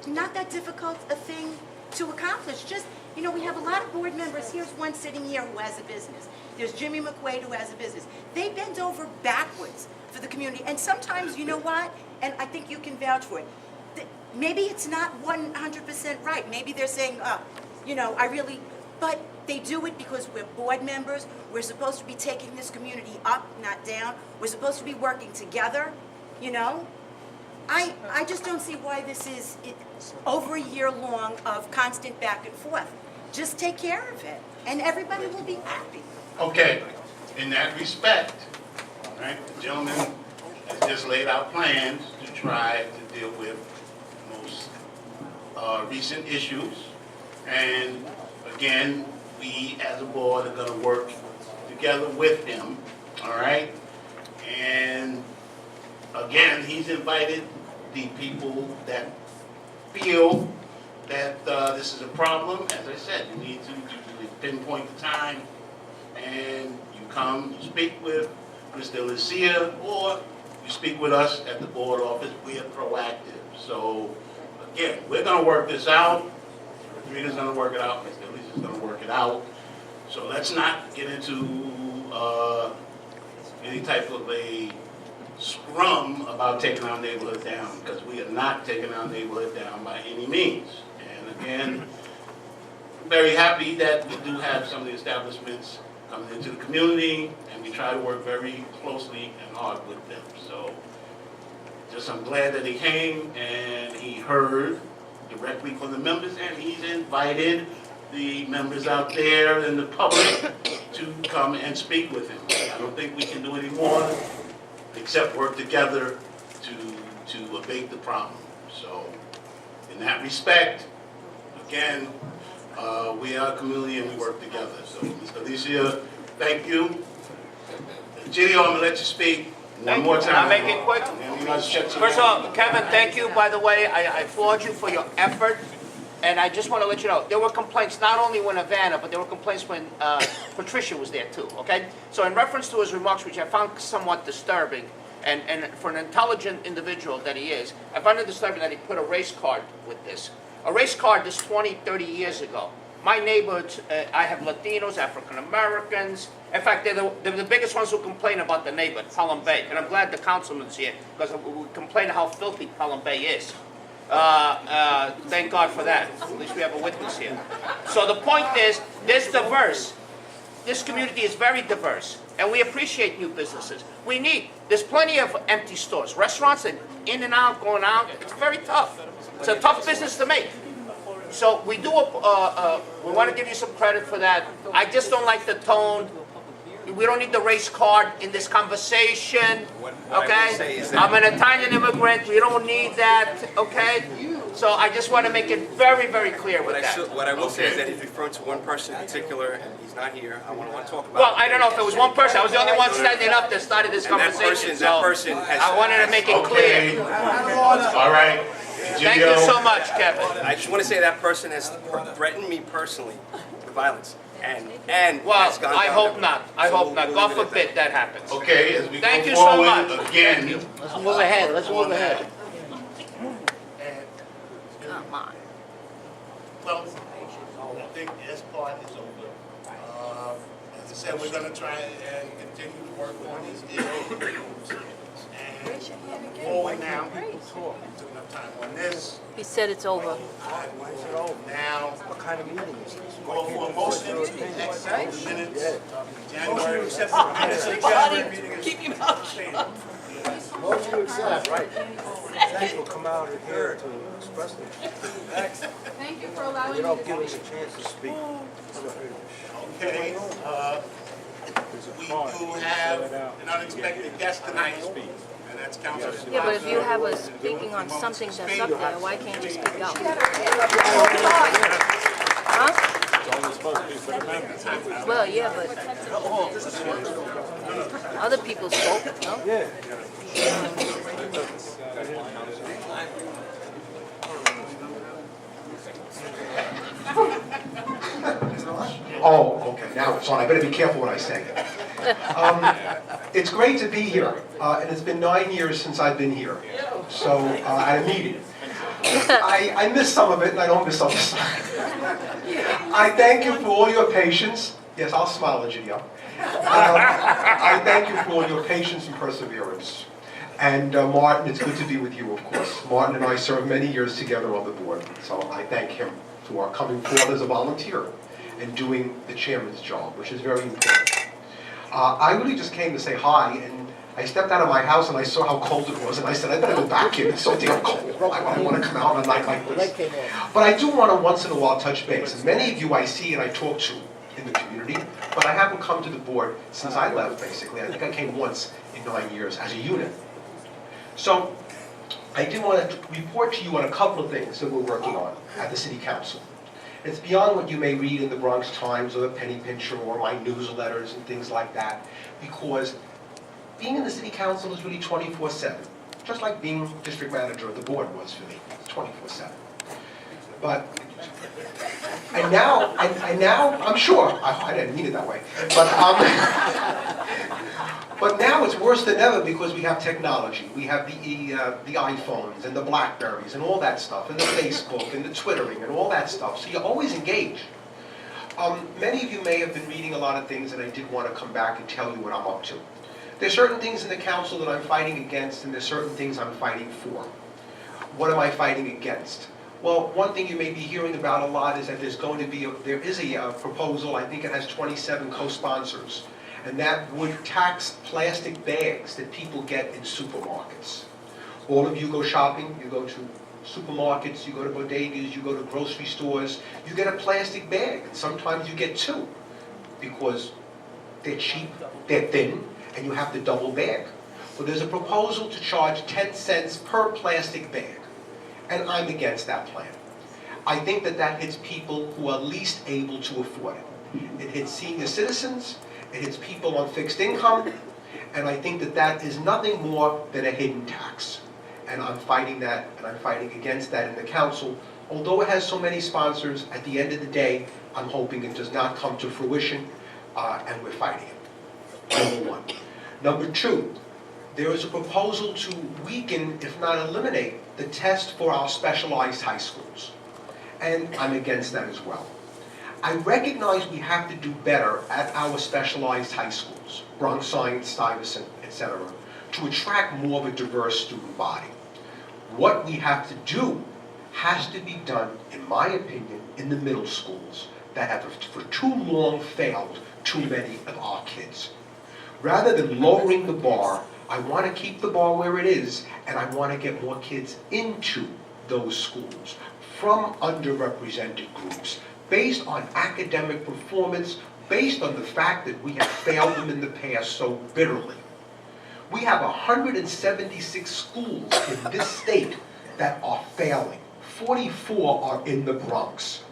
not that difficult a thing to accomplish. Just, you know, we have a lot of board members. Here's one sitting here who has a business. There's Jimmy McQuaid who has a business. They bend over backwards for the community. And sometimes, you know what? And I think you can vouch for it. Maybe it's not 100% right. Maybe they're saying, you know, but they do it because we're board members. We're supposed to be taking this community up, not down. We're supposed to be working together, you know? I just don't see why this is over a year long of constant back and forth. Just take care of it, and everybody will be happy. Okay, in that respect, all right, the gentleman has just laid out plans to try to deal with most recent issues. And again, we as a board are gonna work together with him, all right? And again, he's invited the people that feel that this is a problem. As I said, you need to pinpoint the time, and you come, you speak with Mr. Lucia, or you speak with us at the board office. We are proactive. So again, we're gonna work this out. Rita's gonna work it out, Mr. Alicia's gonna work it out. So let's not get into any type of a scrum about taking our neighborhood down, because we are not taking our neighborhood down by any means. And again, I'm very happy that we do have some of the establishments coming into the community, and we try to work very closely and hard with them. So just I'm glad that he came and he heard directly from the members, and he's invited the members out there and the public to come and speak with him. I don't think we can do any more except work together to abate the problem. So in that respect, again, we are a community and we work together. So Mr. Alicia, thank you. Gilio, I'm gonna let you speak one more time. I'll make it quick. First of all, Kevin, thank you, by the way. I applaud you for your effort. And I just want to let you know, there were complaints not only when Havana, but there were complaints when Patricia was there too, okay? So in reference to his remarks, which I found somewhat disturbing, and for an intelligent individual that he is, I find it disturbing that he put a race card with this. A race card is 20, 30 years ago. My neighborhoods, I have Latinos, African Americans. In fact, they're the biggest ones who complain about the neighborhood, Pelham Bay. And I'm glad the councilman's here, because we complain how filthy Pelham Bay is. Thank God for that. At least we have a witness here. So the point is, this diverse. This community is very diverse, and we appreciate new businesses. There's plenty of empty stores. Restaurants and in and out, going out, it's very tough. It's a tough business to make. So we do, we want to give you some credit for that. I just don't like the tone. We don't need the race card in this conversation, okay? I'm an Italian immigrant, we don't need that, okay? So I just want to make it very, very clear with that. What I will say is that he's referring to one person in particular, and he's not here. I want to talk about. Well, I don't know if it was one person. I was the only one standing up that started this conversation. That person has. I wanted to make it clear. All right. Thank you so much, Kevin. I just want to say that person has threatened me personally with violence. And well, has gone I down hope there. not. I hope not. God forbid that happens. Okay, as we Thank go you so forward much. again. Let's move ahead, let's move ahead. Come on. Well, I think this part is over. As I said, we're gonna try and continue to work on these deals. And forward now, took enough time on this. He said it's over. Now, what kind of meeting is this? Go for a motion to accept the minutes. January, accept the minutes of the January meeting. Keep your mouth shut. Motion to accept. Right. People come out here to express themselves. Thank you for allowing me You to don't give speak. us a chance to speak. Okay, we do have an unexpected guest tonight, and that's Councilor. Yeah, but if you have us speaking on something that's up there, why can't you speak out? Huh? Well, yeah, but other people spoke, no? Yeah. Oh, okay, now it's on. I better be careful what I say. It's great to be here, and it's been 9 years since I've been here. So, at a meeting. I miss some of it, and I don't miss others. I thank you for all your patience. Yes, I'll smile at you, yeah. I thank you for all your patience and perseverance. And Martin, it's good to be with you, of course. Martin and I served many years together on the board, so I thank him for coming forward as a volunteer and doing the chairman's job, which is very important. I really just came to say hi, and I stepped out of my house and I saw how cold it was, and I said, I better go back here. It's so damn cold. I want to come out on a night like this. But I do want to once in a while touch base. And many of you I see and I talk to in the community, but I haven't come to the board since I left, basically. I think I came once in 9 years as a unit. So I do want to report to you on a couple of things that we're working on at the City Council. It's beyond what you may read in the Bronx Times or the Penny Pincher or my newsletters and things like that, because being in the City Council is really 24/7, just like being district manager of the board was for me, 24/7. But, and now, I'm sure, I didn't mean it that way, but now it's worse than ever because we have technology. We have the iPhones and the Blackberries and all that stuff, and the Facebook and the Twittering and all that stuff, so you're always engaged. Many of you may have been reading a lot of things, and I did want to come back and tell you what I'm up to. There's certain things in the council that I'm fighting against, and there's certain things I'm fighting for. What am I fighting against? Well, one thing you may be hearing about a lot is that there is a proposal, I think it has 27 co-sponsors, and that would tax plastic bags that people get in supermarkets. All of you go shopping, you go to supermarkets, you go to bodegas, you go to grocery stores, you get a plastic bag, and sometimes you get two, because they're cheap, they're thin, and you have the double bag. Well, there's a proposal to charge 10 cents per plastic bag, and I'm against that plan. I think that that hits people who are least able to afford it. It hits senior citizens, it hits people on fixed income, and I think that that is nothing more than a hidden tax. And I'm fighting that, and I'm fighting against that in the council. Although it has so many sponsors, at the end of the day, I'm hoping it does not come to fruition, and we're fighting it. Number one. Number two, there is a proposal to weaken, if not eliminate, the test for our specialized high schools. And I'm against that as well. I recognize we have to do better at our specialized high schools, Bronx Science, Stuyvesant, etc., to attract more of a diverse student body. What we have to do has to be done, in my opinion, in the middle schools that have for too long failed too many of our kids. Rather than lowering the bar, I want to keep the bar where it is, and I want to get more kids into those schools from underrepresented groups, based on academic performance, based on the fact that we have failed them in the past so bitterly. We have 176 schools in this state that are failing. 44 are in the Bronx.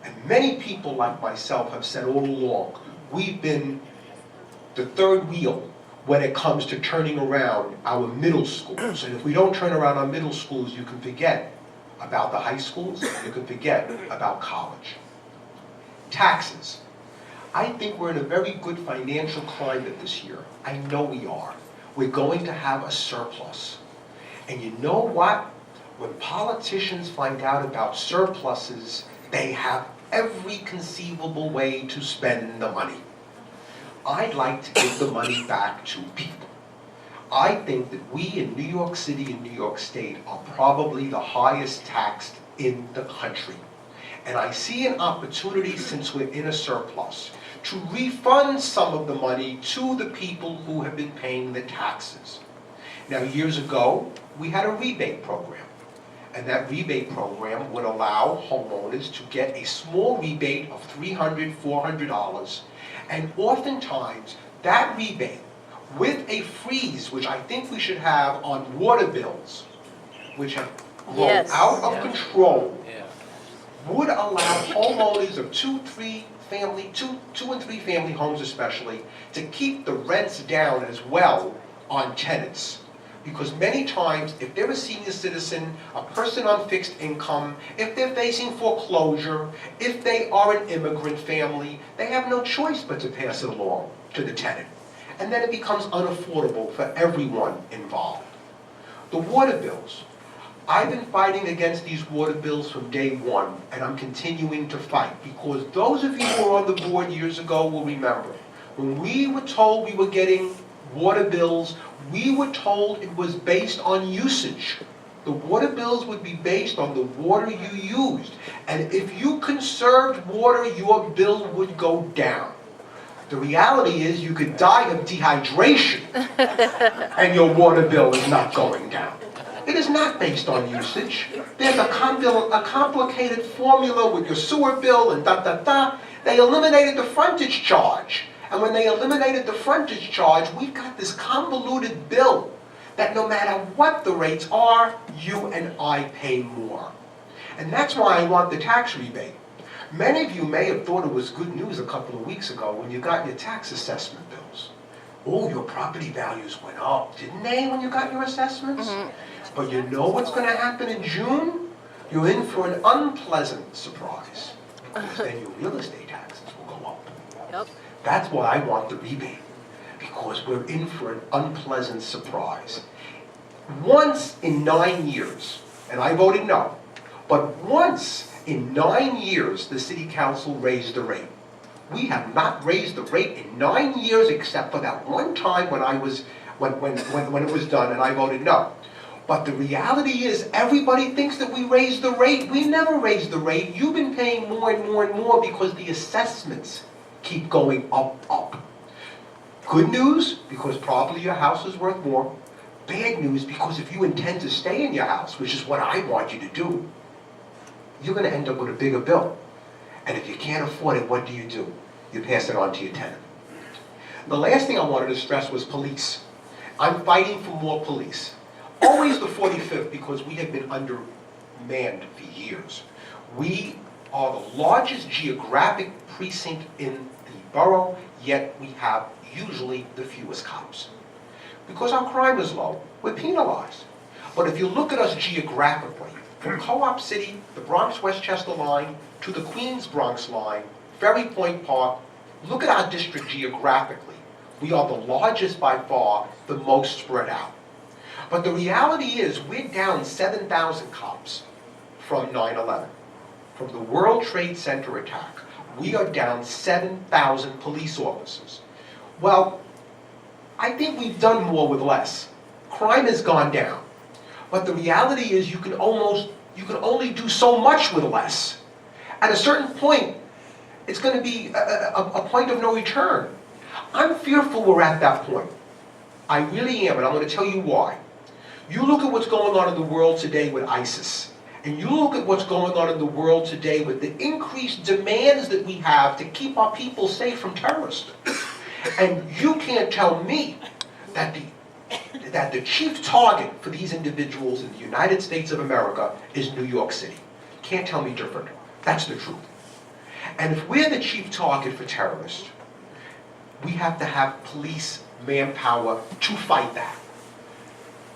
And many people like myself have said all along, we've been the third wheel when it comes to turning around our middle schools. And if we don't turn around our middle schools, you can forget about the high schools, you can forget about college. Taxes. I think we're in a very good financial climate this year. I know we are. We're going to have a surplus. And you know what? When politicians find out about surpluses, they have every conceivable way to spend the money. I'd like to give the money back to people. I think that we in New York City and New York State are probably the highest taxed in the country. And I see an opportunity, since we're in a surplus, to refund some of the money to the people who have been paying the taxes. Now, years ago, we had a rebate program. And that rebate program would allow homeowners to get a small rebate of $300, $400. And oftentimes, that rebate, with a freeze, which I think we should have on water bills, which have grown out of control, would allow homeowners of two and three family homes especially, to keep the rents down as well on tenants. Because many times, if they're a senior citizen, a person on fixed income, if they're facing foreclosure, if they are an immigrant family, they have no choice but to pass it along to the tenant. And then it becomes unaffordable for everyone involved. The water bills. I've been fighting against these water bills from day one, and I'm continuing to fight, because those of you who were on the board years ago will remember, when we were told we were getting water bills, we were told it was based on usage. The water bills would be based on the water you used. And if you conserved water, your bill would go down. The reality is you could die of dehydration and your water bill is not going down. It is not based on usage. There's a complicated formula with your sewer bill and da-da-da. They eliminated the frontage charge. And when they eliminated the frontage charge, we've got this convoluted bill that no matter what the rates are, you and I pay more. And that's why I want the tax rebate. Many of you may have thought it was good news a couple of weeks ago when you got your tax assessment bills. Oh, your property values went up, didn't they, when you got your assessments? But you know what's going to happen in June? You're in for an unpleasant surprise. Because then your real estate taxes will go up. Yep. That's why I want the rebate, because we're in for an unpleasant surprise. Once in 9 years, and I voted no, but once in 9 years the city council raised the rate. We have not raised the rate in 9 years except for that one time when it was done and I voted no. But the reality is everybody thinks that we raised the rate. We never raised the rate. You've been paying more and more and more because the assessments keep going up. Good news, because probably your house is worth more. Bad news, because if you intend to stay in your house, which is what I want you to do, you're going to end up with a bigger bill. And if you can't afford it, what do? You pass it on to your tenant. The last thing I wanted to stress was police. I'm fighting for more police. Always the 45th, because we have been undermanned for years. We are the largest geographic precinct in the borough, yet we have usually the fewest cops. Because our crime is low, we're penalized. But if you look at us geographically, from Co-op City, the Bronx-Westchester line, to the Queens-Bronx line, Ferry Point Park, look at our district geographically. We are the largest by far, the most spread out. But the reality is we're down 7,000 cops from 9/11. From the World Trade Center attack, we are down 7,000 police officers. Well, I think we've done more with less. Crime has gone down. But the reality is you can only do so much with less. At a certain point, it's going to be a point of no return. I'm fearful we're at that point. I really am, and I'm going to tell you why. You look at what's going on in the world today with ISIS, and you look at what's going on in the world today with the increased demands that we have to keep our people safe from terrorists. And you can't tell me that the chief target for these individuals in the United States of America is New York City. Can't tell me different. That's the truth. And if we're the chief target for terrorists, we have to have police manpower to fight that.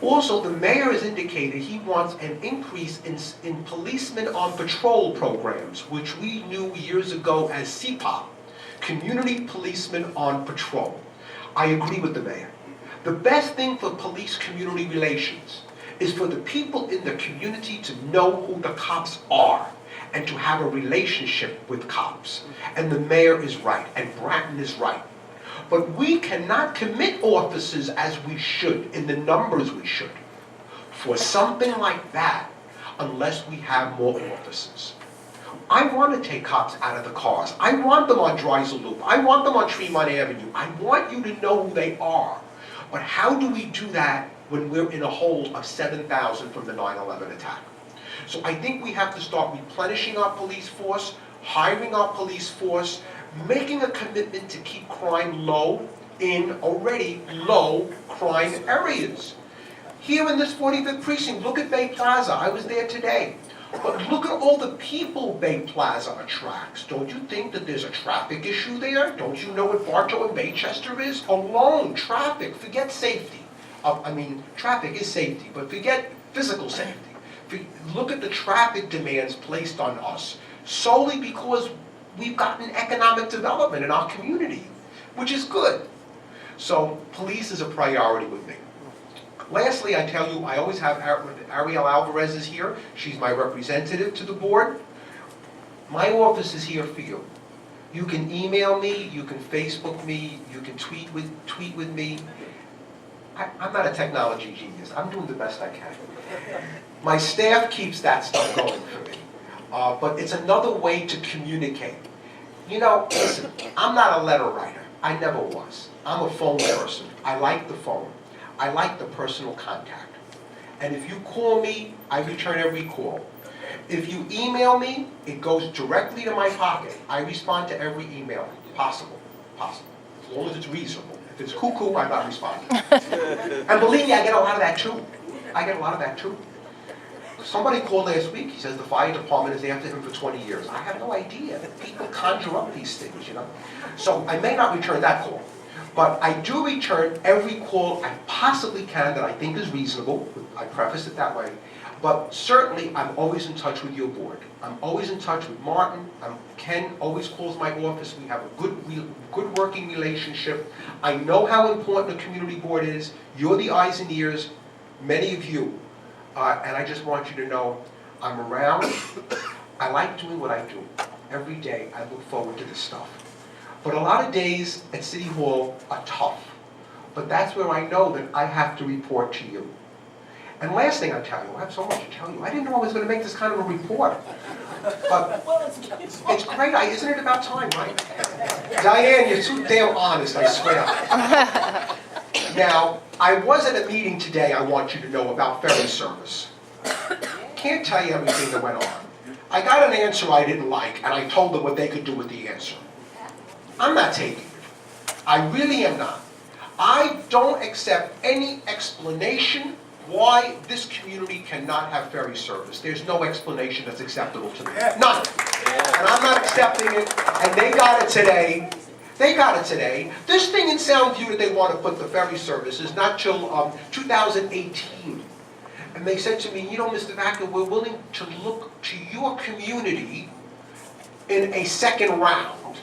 Also, the mayor has indicated he wants an increase in policemen on patrol programs, which we knew years ago as CPOP, Community Policemen on Patrol. I agree with the mayor. The best thing for police-community relations is for the people in the community to know who the cops are and to have a relationship with cops. And the mayor is right, and Bratton is right. But we cannot commit officers as we should, in the numbers we should, for something like that unless we have more officers. I want to take cops out of the cars. I want them on Dreisel Loop. I want them on Tremont Avenue. I want you to know who they are. But how do we do that when we're in a hole of 7,000 from the 9/11 attack? So I think we have to start replenishing our police force, hiring our police force, making a commitment to keep crime low in already low crime areas. Here in this 45th precinct, look at Bay Plaza. I was there today. But look at all the people Bay Plaza attracts. Don't you think that there's a traffic issue there? Don't you know what Bartow and Baychester is? Alone, traffic, forget safety. Traffic is safety, but forget physical safety. Look at the traffic demands placed on us, solely because we've gotten economic development in our community, which is good. So police is a priority with me. Lastly, I tell you, I always have Ariel Alvarez is here. She's my representative to the board. My office is here for you. You can email me, you can Facebook me, you can tweet with me. I'm not a technology genius. I'm doing the best I can. My staff keeps that stuff going for me. But it's another way to communicate. You know, listen, I'm not a letter writer. I never was. I'm a phone person. I like the phone. I like the personal contact. And if you call me, I return every call. If you email me, it goes directly to my pocket. I respond to every email possible. As long as it's reasonable. If it's cuckoo, I'm not responding. And believe me, I get a lot of that too. Somebody called last week, he says the fire department is after him for 20 years. I have no idea. People conjure up these things, you know. So I may not return that call. But I do return every call I possibly can that I think is reasonable. I preface it that way. But certainly, I'm always in touch with your board. I'm always in touch with Martin. Ken always calls my office. We have a good working relationship. I know how important a community board is. You're the eyes and ears, many of you. And I just want you to know I'm around. I like doing what I do. Every day, I look forward to this stuff. But a lot of days at City Hall are tough. But that's where I know that I have to report to you. And last thing I tell you, I have so much to tell you. I didn't know I was going to make this kind of a report. But it's great. Isn't it about time, right? Diane, you're too damn honest, I swear. Now, I was at a meeting today, I want you to know, about ferry service. Can't tell you everything that went on. I got an answer I didn't like, and I told them what they could do with the answer. I'm not taking it. I really am not. I don't accept any explanation why this community cannot have ferry service. There's no explanation that's acceptable to me. None. And I'm not accepting it, and they got it today. This thing in Soundview that they want to put the ferry service is not till 2018. And they said to me, you know, Mr. Vaca, we're willing to look to your community in a second round.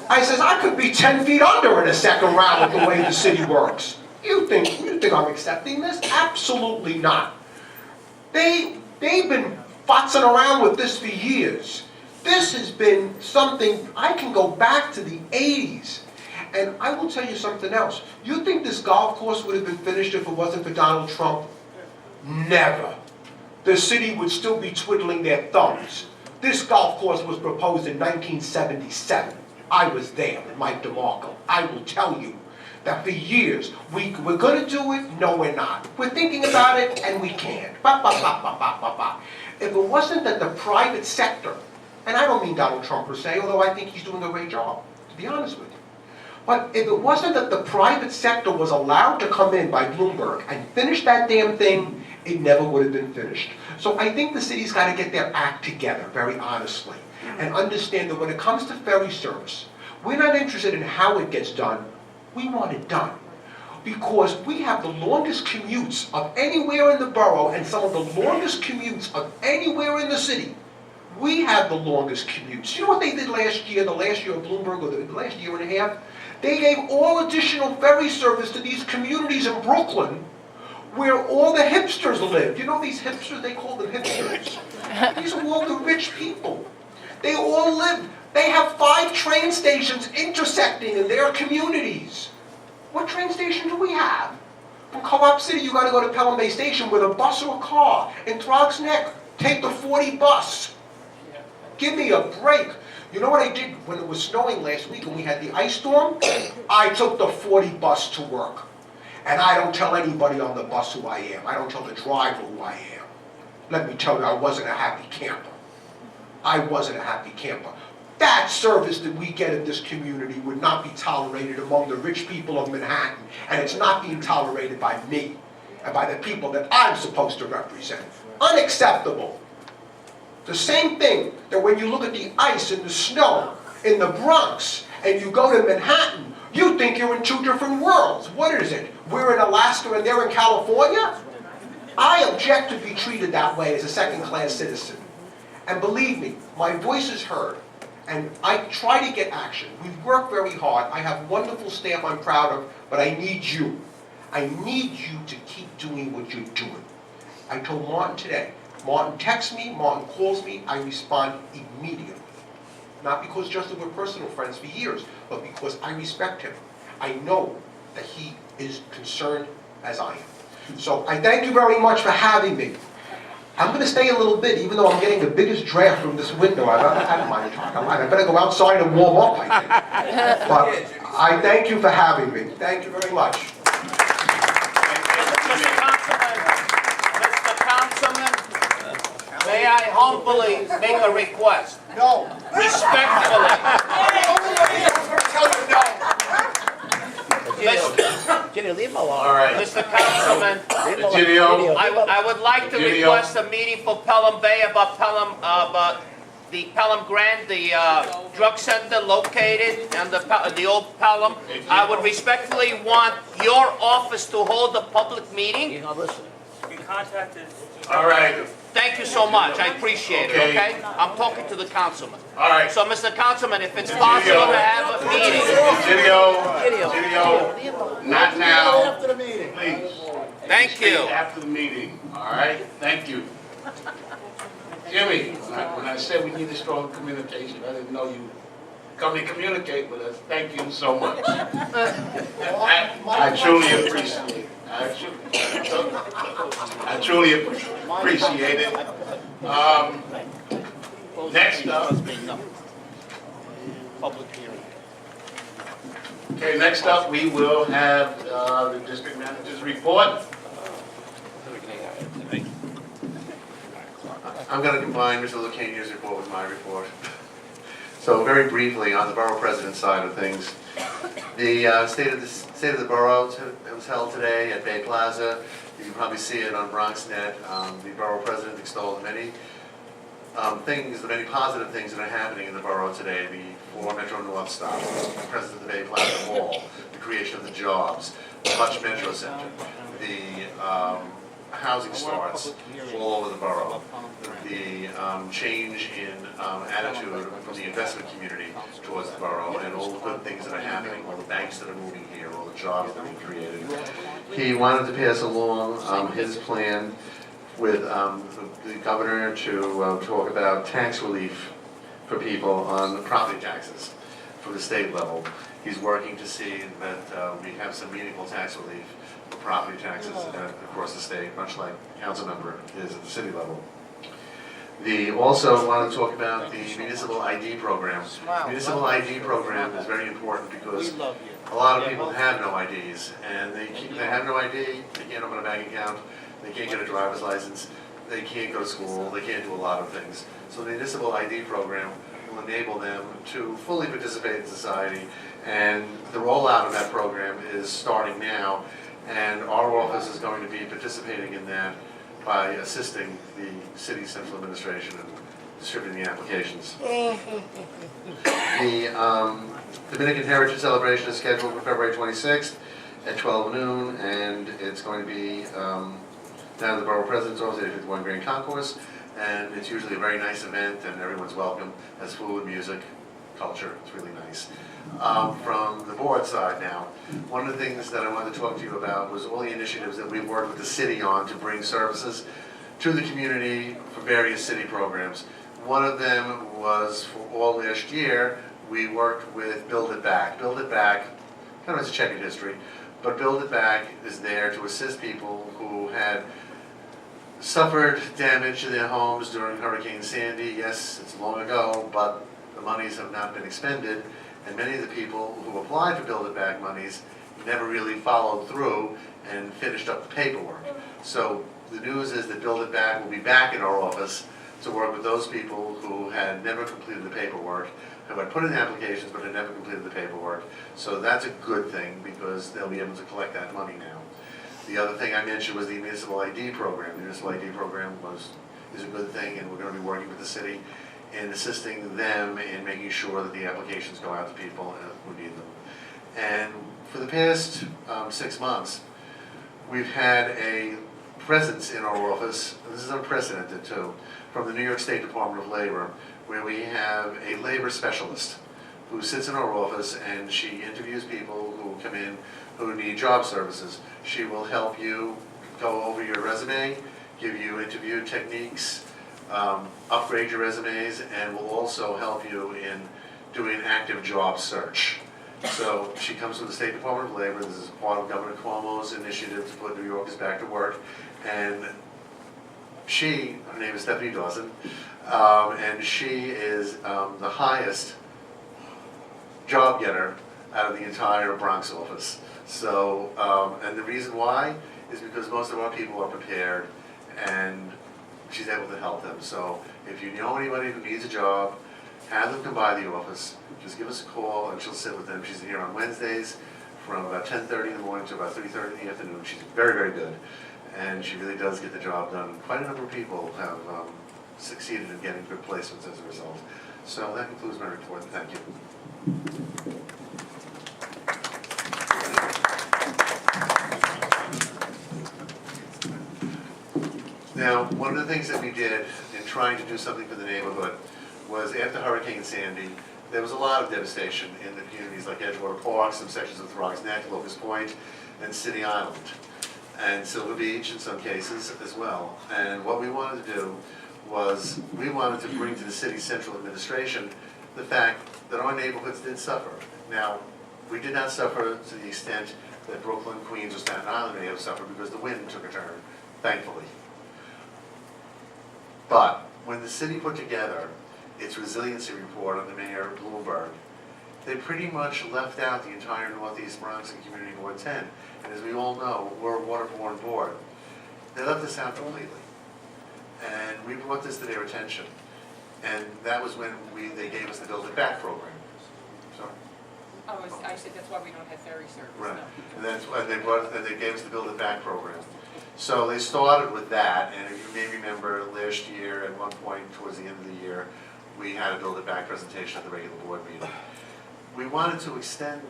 I says, I could be 10 feet under in a second round with the way the city works. You think I'm accepting this? Absolutely not. They've been futzing around with this for years. This has been something, I can go back to the 80s. And I will tell you something else. You think this golf course would have been finished if it wasn't for Donald Trump? Never. The city would still be twiddling their thumbs. This golf course was proposed in 1977. I was there with Mike DeMarco. I will tell you that for years, we're going to do it, no we're not. We're thinking about it, and we can't. Ba, ba, ba, ba, ba, ba, ba. If it wasn't that the private sector, and I don't mean Donald Trump per se, although I think he's doing a great job, to be honest with you. But if it wasn't that the private sector was allowed to come in by Bloomberg and finish that damn thing, it never would have been finished. So I think the city's got to get their act together, very honestly, and understand that when it comes to ferry service, we're not interested in how it gets done. We want it done. Because we have the longest commutes of anywhere in the borough and some of the longest commutes of anywhere in the city. We have the longest commutes. You know what they did last year, the last year of Bloomberg, or the last year and a half? They gave all additional ferry service to these communities in Brooklyn where all the hipsters live. You know these hipsters, they call them hipsters. These are all the rich people. They all live. They have 5 train stations intersecting in their communities. What train station do we have? From Co-op City, you got to go to Pelham Bay Station with a bus or a car. In Throgs Neck, take the 40 bus. Give me a break. You know what I did when it was snowing last week and we had the ice storm? I took the 40 bus to work. And I don't tell anybody on the bus who I am. I don't tell the driver who I am. Let me tell you, I wasn't a happy camper. I wasn't a happy camper. That service that we get in this community would not be tolerated among the rich people of Manhattan, and it's not being tolerated by me and by the people that I'm supposed to represent. Unacceptable. The same thing that when you look at the ice and the snow in the Bronx, and you go to Manhattan, you think you're in 2 different worlds. What is it? We're in Alaska and they're in California? I object to be treated that way as a second-class citizen. And believe me, my voice is heard. And I try to get action. We've worked very hard. I have wonderful staff I'm proud of, but I need you. I need you to keep doing what you're doing. I told Martin today, Martin texts me, Martin calls me, I respond immediately. Not because just that we're personal friends for years, but because I respect him. I know that he is concerned as I am. So I thank you very much for having me. I'm going to stay a little bit, even though I'm getting the biggest draft from this window I've ever had in my entire life. I better go outside and warm up, I think. But I thank you for having me. Thank you very much. Mr. Councilman, may I humbly make a request? No. Respectfully. Jenny, leave him alone. All right. Mr. Councilman, Egidio. I would like to Egidio. request a meeting for Pelham Bay about the Pelham Grand, the drug center located on the old Pelham. I would respectfully want your office to hold a public meeting. You're not listening. You contacted. All right. Thank you so much, I appreciate it, Okay. okay? I'm talking to the councilman. All right. So, Mr. Councilman, if it's possible to have a meeting. Egidio, not now. After the meeting. Please. Thank Stay you. after the meeting, all right? Thank you. Jimmy, when I said we need a strong communication, I didn't know you come and communicate with us. Thank you so much. I truly appreciate it. I truly appreciate it. Next up. Public hearing. Okay, next up, we will have the district manager's report. I'm going to combine Mr. Lucania's report with my report. So very briefly, on the borough president's side of things, the state of the borough was held today at Bay Plaza. You can probably see it on BronxNet. The borough president extolled many many positive things that are happening in the borough today. The 4 Metro North stops, the presence of the Bay Plaza Mall, the creation of the jobs, the Hutch Metro Center, the housing starts all over the borough. The change in attitude from the investment community towards the borough, and all the good things that are happening, all the banks that are moving here, all the jobs that are being created. He wanted to pass along his plan with the governor to talk about tax relief for people on property taxes from the state level. He's working to see that we have some meaningful tax relief for property taxes across the state, much like council member is at the city level. They also want to talk about the municipal ID program. Municipal ID program is very important because a lot of people have no IDs, and they have no ID, they can't open a bank account, they can't get a driver's license, they can't go to school, they can't do a lot of things. So the municipal ID program will enable them to fully participate in society, and the rollout of that program is starting now, and our office is going to be participating in that by assisting the city central administration and distributing the applications. The Dominican Heritage Celebration is scheduled for February 26th at 12 noon, and it's going to be down at the Borough President's Office, 851 Grand Concourse, and it's usually a very nice event, and everyone's welcome. Has food, music, culture. It's really nice. From the board side now, one of the things that I wanted to talk to you about was all the initiatives that we've worked with the city on to bring services to the community for various city programs. One of them was for all last year, we worked with Build It Back. Build It Back, kind of as a checkered history, but Build It Back is there to assist people who had suffered damage to their homes during Hurricane Sandy. Yes, it's long ago, but the monies have not been expended, and many of the people who applied for Build It Back monies never really followed through and finished up the paperwork. So the news is that Build It Back will be back in our office to work with those people who had never completed the paperwork, who had put in applications but had never completed the paperwork. So that's a good thing because they'll be able to collect that money now. The other thing I mentioned was the municipal ID program. The municipal ID program is a good thing, and we're going to be working with the city in assisting them in making sure that the applications go out to people who need them. And for the past 6 months, we've had a presence in our office, and this is unprecedented too, from the New York State Department of Labor, where we have a labor specialist who sits in our office and she interviews people who come in who need job services. She will help you go over your resume, give you interview techniques, upgrade your resumes, and will also help you in doing an active job search. So she comes from the State Department of Labor. This is part of Governor Cuomo's initiative to put New Yorkers back to work. And her name is Stephanie Dawson, and she is the highest job getter out of the entire Bronx office. So, and the reason why is because most of our people are prepared, and she's able to help them. So if you know anybody who needs a job, have them come by the office, just give us a call and she'll sit with them. She's here on Wednesdays from about 10:30 in the morning to about 3:30 in the afternoon. She's very, very good, and she really does get the job done. Quite a number of people have succeeded in getting good placements as a result. So that concludes my report. Thank you. Now, one of the things that we did in trying to do something for the neighborhood was after Hurricane Sandy, there was a lot of devastation in the communities like Edgewater Park, some sections of Throgs Neck, Locust Point, and City Island, and Silver Beach in some cases as well. And what we wanted to do was we wanted to bring to the city's central administration the fact that our neighborhoods did suffer. Now, we did not suffer to the extent that Brooklyn, Queens, or Staten Island may have suffered because the wind took a turn, thankfully. But when the city put together its resiliency report under Mayor Bloomberg, they pretty much left out the entire Northeast Bronx and Community Board 10. And as we all know, we're a waterborne board. They left this out completely. And we brought this to their attention. And that was when they gave us the Build It Back program. Sorry? Oh, I said that's why we don't have ferry service. Right. No. And that's why they gave us the Build It Back program. So they started with that, and if you may remember last year, at one point towards the end of the year, we had a Build It Back presentation at the regular board meeting. We wanted to extend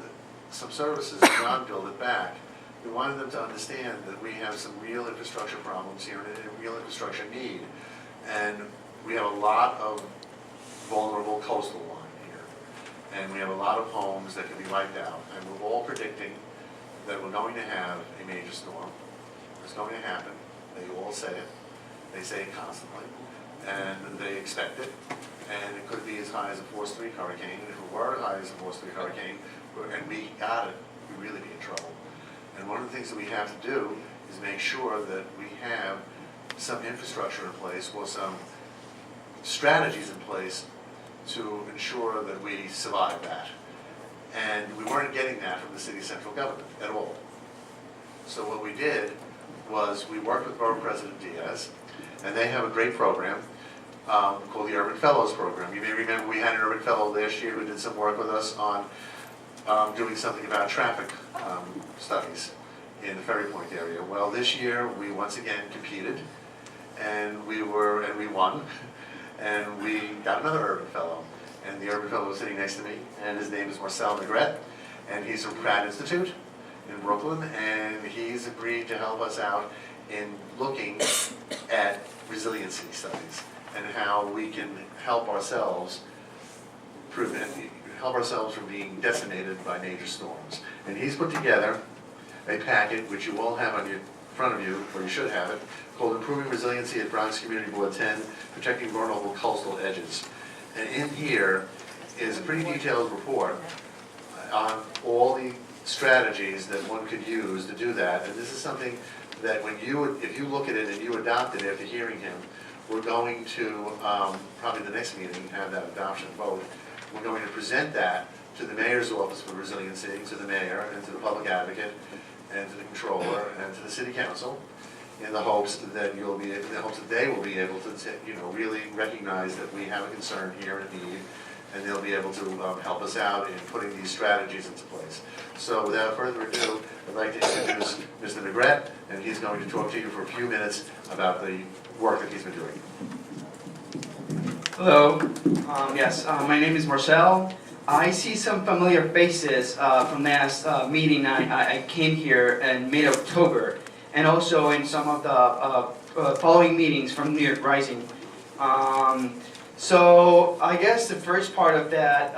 some services beyond Build It Back We wanted them to understand that we have some real infrastructure problems here and a real infrastructure need. And we have a lot of vulnerable coastal line here. And we have a lot of homes that can be wiped out. And we're all predicting that we're going to have a major storm. It's going to happen. They all say it. They say it constantly. And they expect it. And it could be as high as a Force 3 hurricane. If it were as high as a Force 3 hurricane, and we got it, we'd really be in trouble. And one of the things that we have to do is make sure that we have some infrastructure in place or some strategies in place to ensure that we survive that. And we weren't getting that from the city central government at all. So what we did was we worked with Borough President Diaz, and they have a great program called the Urban Fellows Program. You may remember we had an Urban Fellow last year who did some work with us on doing something about traffic studies in the Ferry Point area. Well, this year we once again competed, and we won, and we got another Urban Fellow. And the Urban Fellow was sitting next to me, and his name is Marcel Negret, and he's from Pratt Institute in Brooklyn, and he's agreed to help us out in looking at resiliency studies and how we can help ourselves from being decimated by major storms. And he's put together a packet, which you all have on your front of you, or you should have it, called Improving Resiliency at Bronx Community Board 10, Protecting Vulnerable Coastal Edges. And in here is a pretty detailed report on all the strategies that one could use to do that. And this is something that if you look at it and you adopt it after hearing him, we're going to, probably the next meeting, have that adoption vote. We're going to present that to the Mayor's Office for Resiliency, to the Mayor, and to the Public Advocate, and to the Controller, and to the City Council, in the hopes that they will be able to, really recognize that we have a concern here and a need, and they'll be able to help us out in putting these strategies into place. So without further ado, I'd like to introduce Mr. Negret, and he's going to talk to you for a few minutes about the work that he's been doing. Hello, yes, my name is Marcel. I see some familiar faces from last meeting I came here in mid-October, and also in some of the following meetings from New York Rising. So I guess the first part of that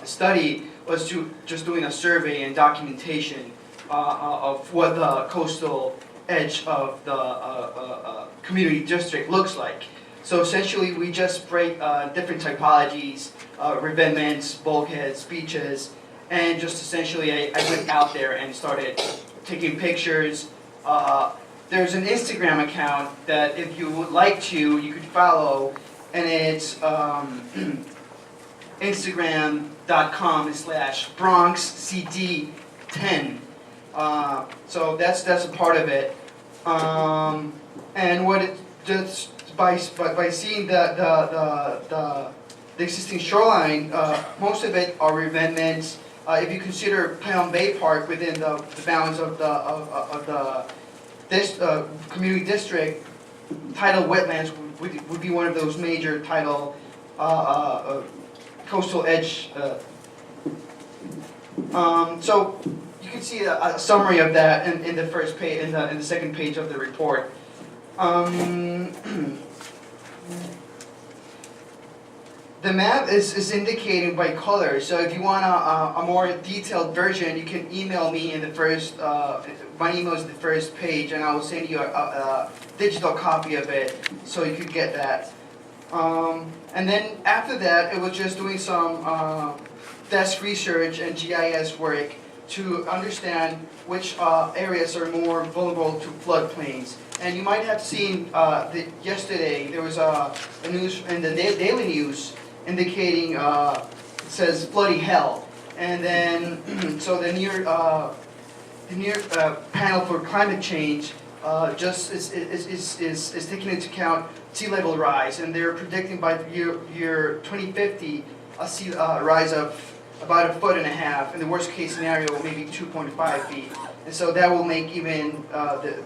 study was just doing a survey and documentation of what the coastal edge of the community district looks like. So essentially we just break different typologies, revetments, bulkheads, beaches, and just essentially I went out there and started taking pictures. There's an Instagram account that if you would like to, you could follow, and it's instagram.com/BronxCD10. So that's a part of it. And what it just by seeing the existing shoreline, most of it are revetments. If you consider Pelham Bay Park within the bounds of this community district, tidal wetlands would be one of those major tidal coastal edge. So you can see a summary of that in the first page, in the second page of the report. The map is indicated by color, so if you want a more detailed version, you can email me in the first, my email is the first page, and I will send you a digital copy of it, so you could get that. And then after that, it was just doing some desk research and GIS work to understand which areas are more vulnerable to floodplains. And you might have seen yesterday, there was a news in the Daily News indicating, it says flooding hell. And then, so the New York panel for climate change just is taking into account sea level rise, and they're predicting by the year 2050 a sea rise of about 1.5 feet, in the worst case scenario maybe 2.5 feet. And so that will make even the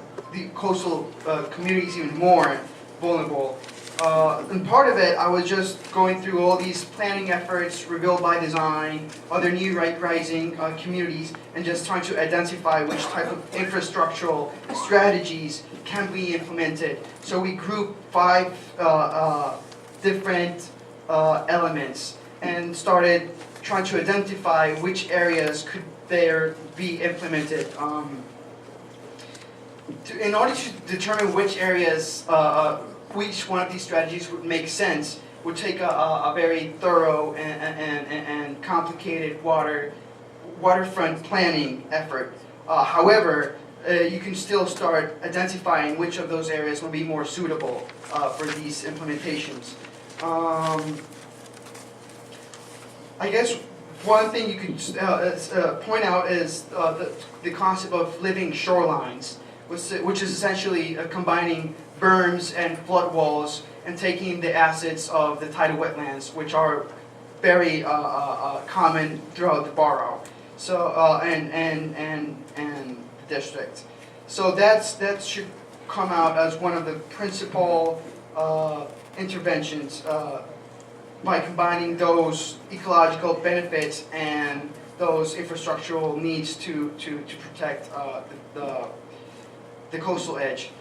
coastal communities even more vulnerable. And part of it, I was just going through all these planning efforts, Rebuild by Design, other new rising communities, and just trying to identify which type of infrastructural strategies can be implemented. So we grouped 5 different elements and started trying to identify which areas could there be implemented. In order to determine which areas, which one of these strategies would make sense, would take a very thorough and complicated waterfront planning effort. However, you can still start identifying which of those areas will be more suitable for these implementations. I guess one thing you could point out is the concept of living shorelines, which is essentially combining berms and flood walls and taking the assets of the tidal wetlands, which are very common throughout the borough, so and the district. So that should come out as one of the principal interventions by combining those ecological benefits and those infrastructural needs to protect the coastal edge.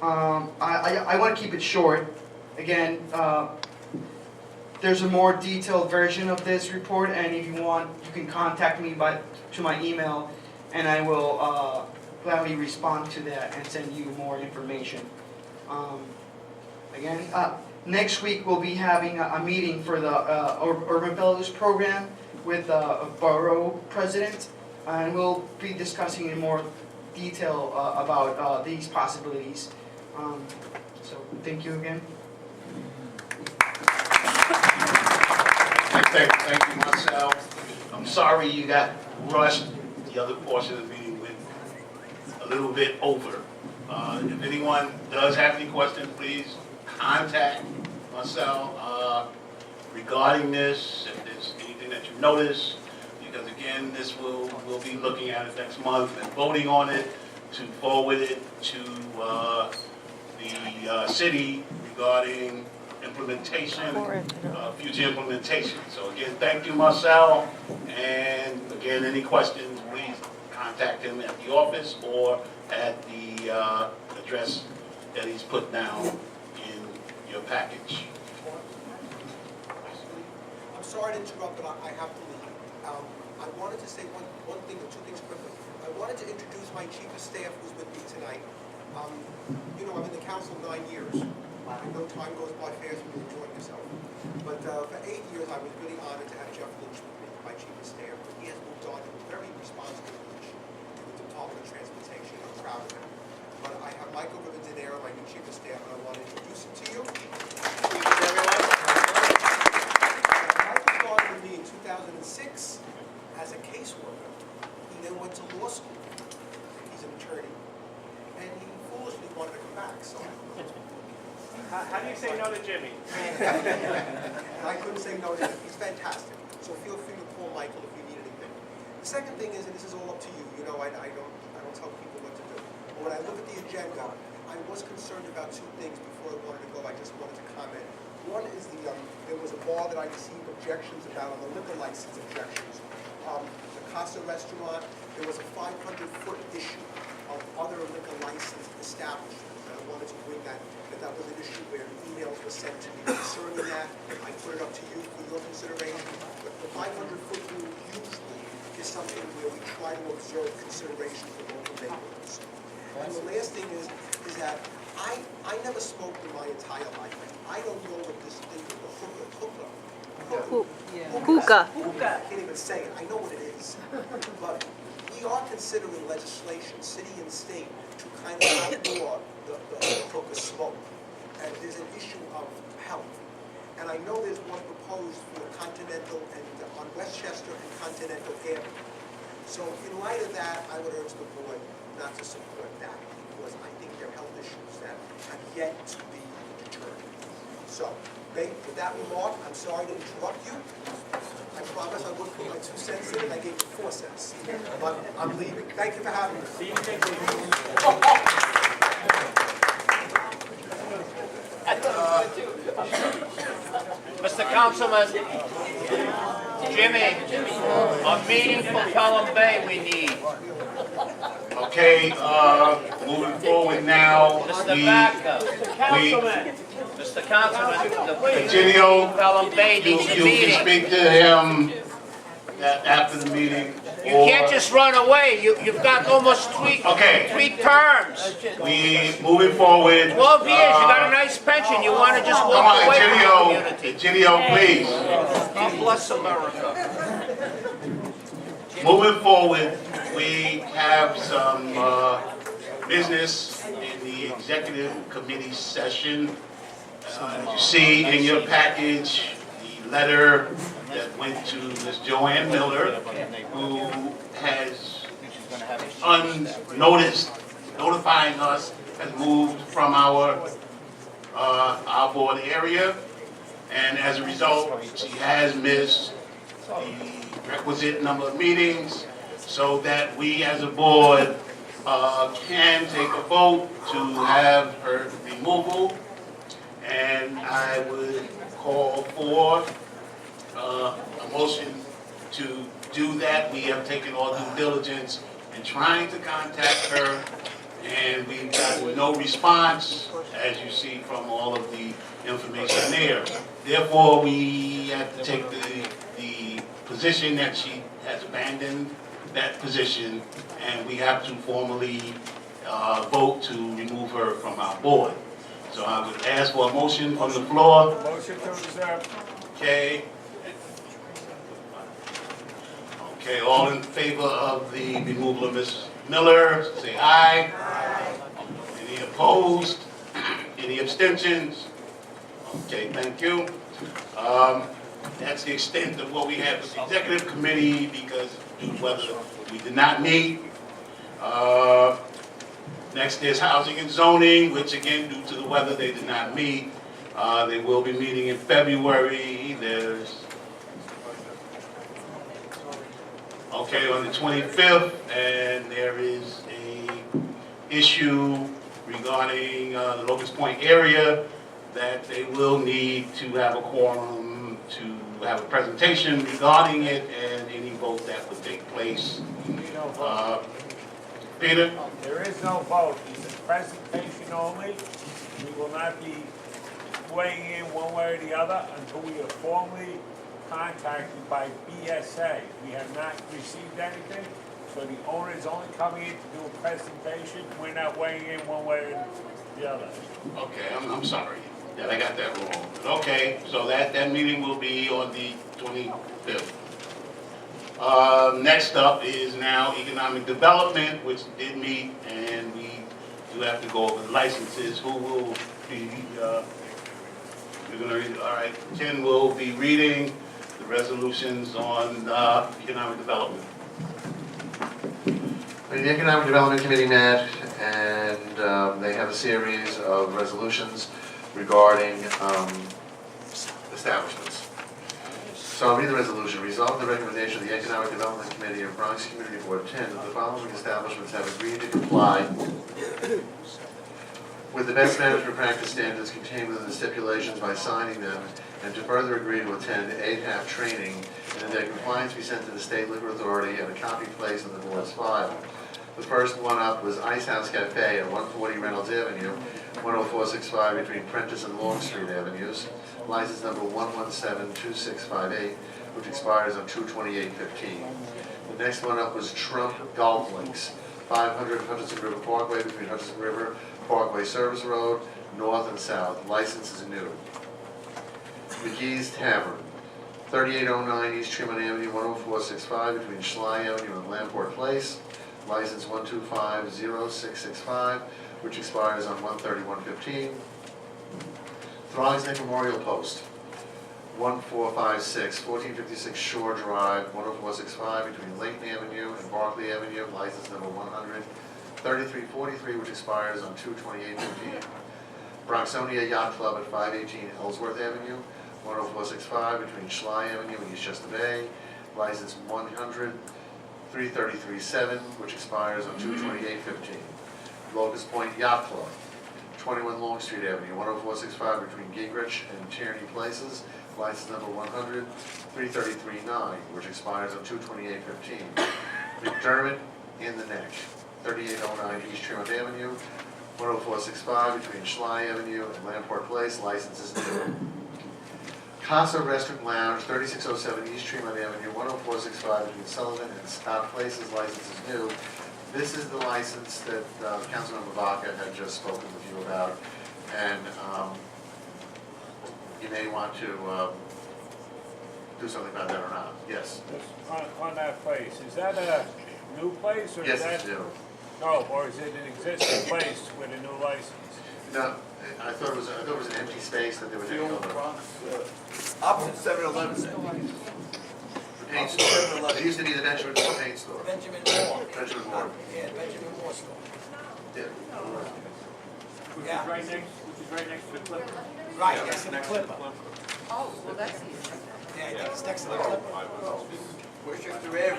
I want to keep it short. Again, there's a more detailed version of this report, and if you want, you can contact me to my email, and I will gladly respond to that and send you more information. Again, next week we'll be having a meeting for the Urban Fellows Program with a borough president, and we'll be discussing in more detail about these possibilities. So thank you again. Thank you, Marcel. I'm sorry you got rushed. The other portion of the meeting went a little bit over. If anyone does have any questions, please contact Marcel regarding this. If there's anything that you notice, because again, this we'll be looking at it next month and voting on it to forward it to the city regarding implementation, future implementation. So again, thank you, Marcel. And again, any questions, please contact him at the office or at the address that he's put down in your package. I'm sorry to interrupt, but I have to leave. I wanted to say one thing or two things quickly. I wanted to introduce my chief of staff who's with me tonight. You know, I'm in the council 9 years. I know time goes by fast when you're enjoying yourself. But for 8 years, I was really honored to have Jeff Lynch with me, my chief of staff. But he has moved on to a very responsible position with the Department of Transportation. I'm proud of him. But I have Michael Rivendinero, my new chief of staff, and I want to introduce him to you. Michael started with me in 2006 as a caseworker. He then went to law school. He's an attorney. And he foolishly wanted to come back, so. How do you say no to Jimmy? I couldn't say no to him. He's fantastic. So feel free to call Michael if you need anything. The second thing is, and this is all up to you, you know, I don't tell people what to do. But when I look at the agenda, I was concerned about 2 things before I wanted to go. I just wanted to comment. One is there was a bar that I received objections about on the liquor license objections. The Casa restaurant, there was a 500-foot issue of other liquor licensed establishments. And I wanted to bring that was an issue where emails were sent to me concerning that. I put it up to you for your consideration. But the 500-foot rule usually is something where we try to observe consideration for local neighborhoods. And the last thing is that I never smoked in my entire life. I don't know what this thing is, hookah. I can't even say it. I know what it is. But we are considering legislation, city and state, to kind of outlaw the hookah smoke. And there's an issue of health. And I know there's one proposed for Continental and on Westchester and Continental Avenue. So in light of that, I would urge the board not to support that because I think there are health issues that have yet to be determined. So, with that remark, I'm sorry to interrupt you. I promise I wouldn't put my 2 cents in and I gave you 4 cents. But I'm leaving. Thank you for having me. See you next week. Councilman. Jimmy, a meeting for Pelham Bay we need. Okay, moving forward now, Mr. Baca, Mr. Councilman, the Virginio, Pelham Bay needs a you meeting. can speak to him after the meeting. You can't just run away. You've got almost three terms. We, moving forward. 12 years, you got a nice pension. You want to just walk away from the community. Virginio, please. God bless America. Moving forward, we have some business in the executive committee session. As you see in your package, the letter that went to Ms. Joanne Miller, who has unnoticed, notifying us, has moved from our board area. And as a result, she has missed the requisite number of meetings so that we as a board can take a vote to have her removal. And I would call for a motion to do that. We have taken all due diligence in trying to contact her, and we've gotten no response, as you see from all of the information there. Therefore, we have to take the position that she has abandoned that position, and we have to formally vote to remove her from our board. So I would ask for a motion from the floor. Motion to reserve. Okay. Okay, all in favor of the removal of Ms. Miller, say aye. Aye. Any opposed? Any abstentions? Okay, thank you. That's the extent of what we have with the executive committee because due to weather we did not meet. Next is housing and zoning, which again, due to the weather, they did not meet. They will be meeting in February. There's, okay, on the 25th, and there is a issue regarding the Locust Point area that they will need to have a quorum to have a presentation regarding it and any vote that would take place. Peter? There is no vote. It's a presentation only. We will not be weighing in one way or the other until we are formally contacted by BSA. We have not received anything, so the owner is only coming in to do a presentation. We're not weighing in one way or the other. Okay, I'm sorry that I got that wrong. Okay, so that meeting will be on the 25th. Next up is now economic development, which did meet, and we do have to go over the licenses. Who will be, we're gonna read, all right, Ken will be reading the resolutions on economic development. The Economic Development Committee met, and they have a series of resolutions regarding establishments. So I'll read the resolution. Resolve the recommendation of the Economic Development Committee of Bronx Community Board 10 that the following establishments have agreed to comply with the best management practice standards contained within the stipulations by signing them, and to further agree to attend AHAP training, and that their compliance be sent to the State Liquor Authority and a copy placed in the board's file. The first one up was Ice House Cafe at 140 Reynolds Avenue, 10465 between Prentice and Long Street Avenues, license number 1172658, which expires on 2/28/15. The next one up was Trump Golf Links, 500 Hudson River Parkway between Hudson River Parkway Service Road, north and south. License is new. McGee's Tavern, 3809 East Tremont Avenue, 10465 between Schley Avenue and Lamport Place. License 1250665, which expires on 1/31/15. Thrive's Neck Memorial Post, 1456, 1456 Shore Drive, 10465 between Layton Avenue and Barclay Avenue. License number 100-3343, which expires on 2/28/15. Bronxonia Yacht Club at 518 Ellsworth Avenue, 10465 between Schley Avenue and Eastchester Bay. License 100-3337, which expires on 2/28/15. Locust Point Yacht Club, 21 Long Street Avenue, 10465 between Gingrich and Tierney Places. license number 100-333-9, which expires on 2/28/15. McDermott in the Neck, 3809 East Tremont Avenue, 10465 between Schley Avenue and Lamport Place, license is new. Casa Restaurant Lounge, 3607 East Tremont Avenue, 10465 between Sullivan and Scott Places, license is new. This is the license that Councilman Vaca had just spoken with you about, and you may want to do something about that or not. Yes? On that place, is that a new place or is Yes, that? it's new. No, or is it an existing place with a new license? No, I thought it was an empty space that they were taking over. Opposite 7-Eleven. The paint store. It used to be the Benjamin Moore paint store. Benjamin Moore. Benjamin Moore. Yeah, Benjamin Moore store. Yeah. Which is right next to the Clipper. Right, next to the Clipper. Oh, well, that's easy. Yeah, I think it's next to the Clipper. Where's your career?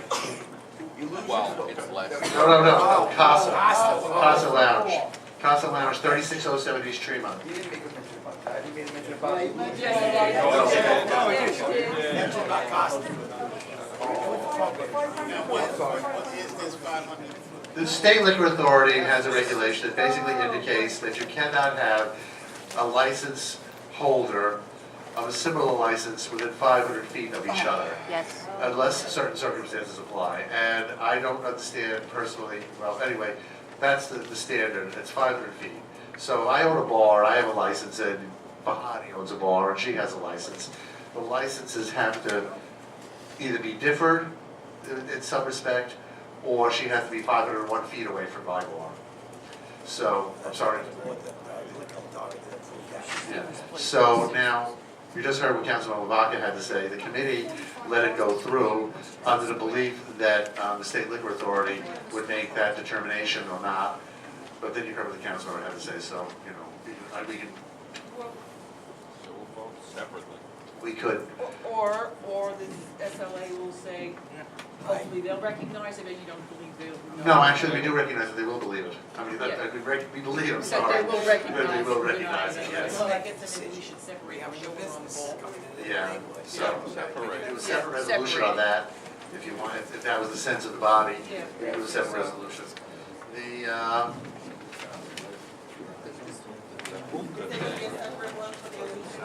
You lose. Well, it's less. No, Casa. Casa Lounge. Casa Lounge, 3607 East Tremont. You didn't make a mention about that. You made a mention about. Mention about Costa. The State Liquor Authority has a regulation that basically indicates that you cannot have a license holder of a similar license within 500 feet of each other. Yes. Unless certain circumstances apply. And I don't understand personally, well, anyway, that's the standard, it's 500 feet. So I own a bar, I have a license, and Bahani owns a bar, and she has a license. The licenses have to either be differed in some respect, or she has to be 501 feet away from my bar. So, I'm sorry. Yeah. So now, you just heard what Councilman Vaca had to say. The committee let it go through under the belief that the State Liquor Authority would make that determination or not. But then you heard what the councilman had to say, so, you know, we can, So we'll vote separately. we could. Or the SLA will say, hopefully they'll recognize it, but you don't believe they'll. No, actually, we do recognize that they will believe it. I mean, we believe, I'm sorry. That they will recognize. That they will recognize it, yes. Well, I guess then maybe we should separate them on the ball. Yeah, so, Separate. we could do a separate resolution on that, if you want, if that was the sense of the body, Yeah. we could do a separate resolution. The,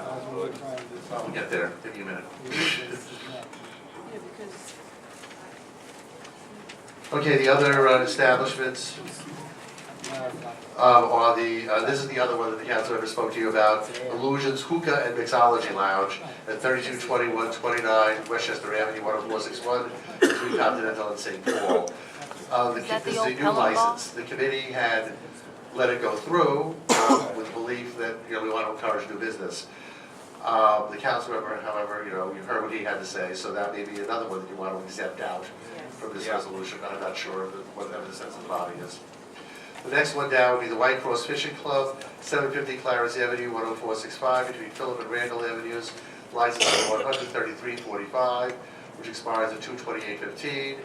we'll get there, give me a minute. Yeah, because Okay, the other establishments are this is the other one that the council ever spoke to you about, Illusions Hookah and Mixology Lounge at 322129 Westchester Avenue, 10461, between Continental and St. Paul. Is that the This is a old new Pelham bar? license. The committee had let it go through with the belief that, you know, we want to encourage new business. The council member, however, you know, you've heard what he had to say, so that may be another one that you want to exempt out from this resolution. I'm not sure whatever the sense of the body is. The next one down would be the White Cross Fishing Club, 750 Clarence Avenue, 10465, between Phillip and Randall Avenues, license number 13345, which expires at 2/28/15.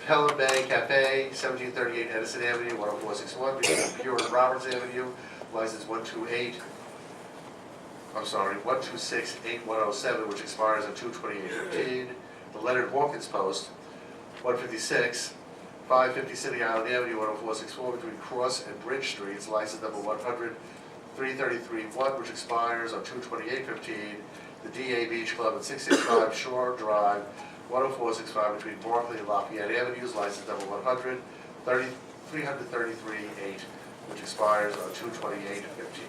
Pelham Bay Cafe, 1738 Edison Avenue, 10461, between Pure and Roberts Avenue, license 1268107, which expires on 2/28/15. The Leonard Hawkins Post, 156, 550 City Island Avenue, 10464, between Cross and Bridge Streets, license number 100-333-1, which expires on 2/28/15. The DA Beach Club at 665 Shore Drive, 10465, between Barclay and Lafayette Avenues, license number 100-333-8, which expires on 2/28/15.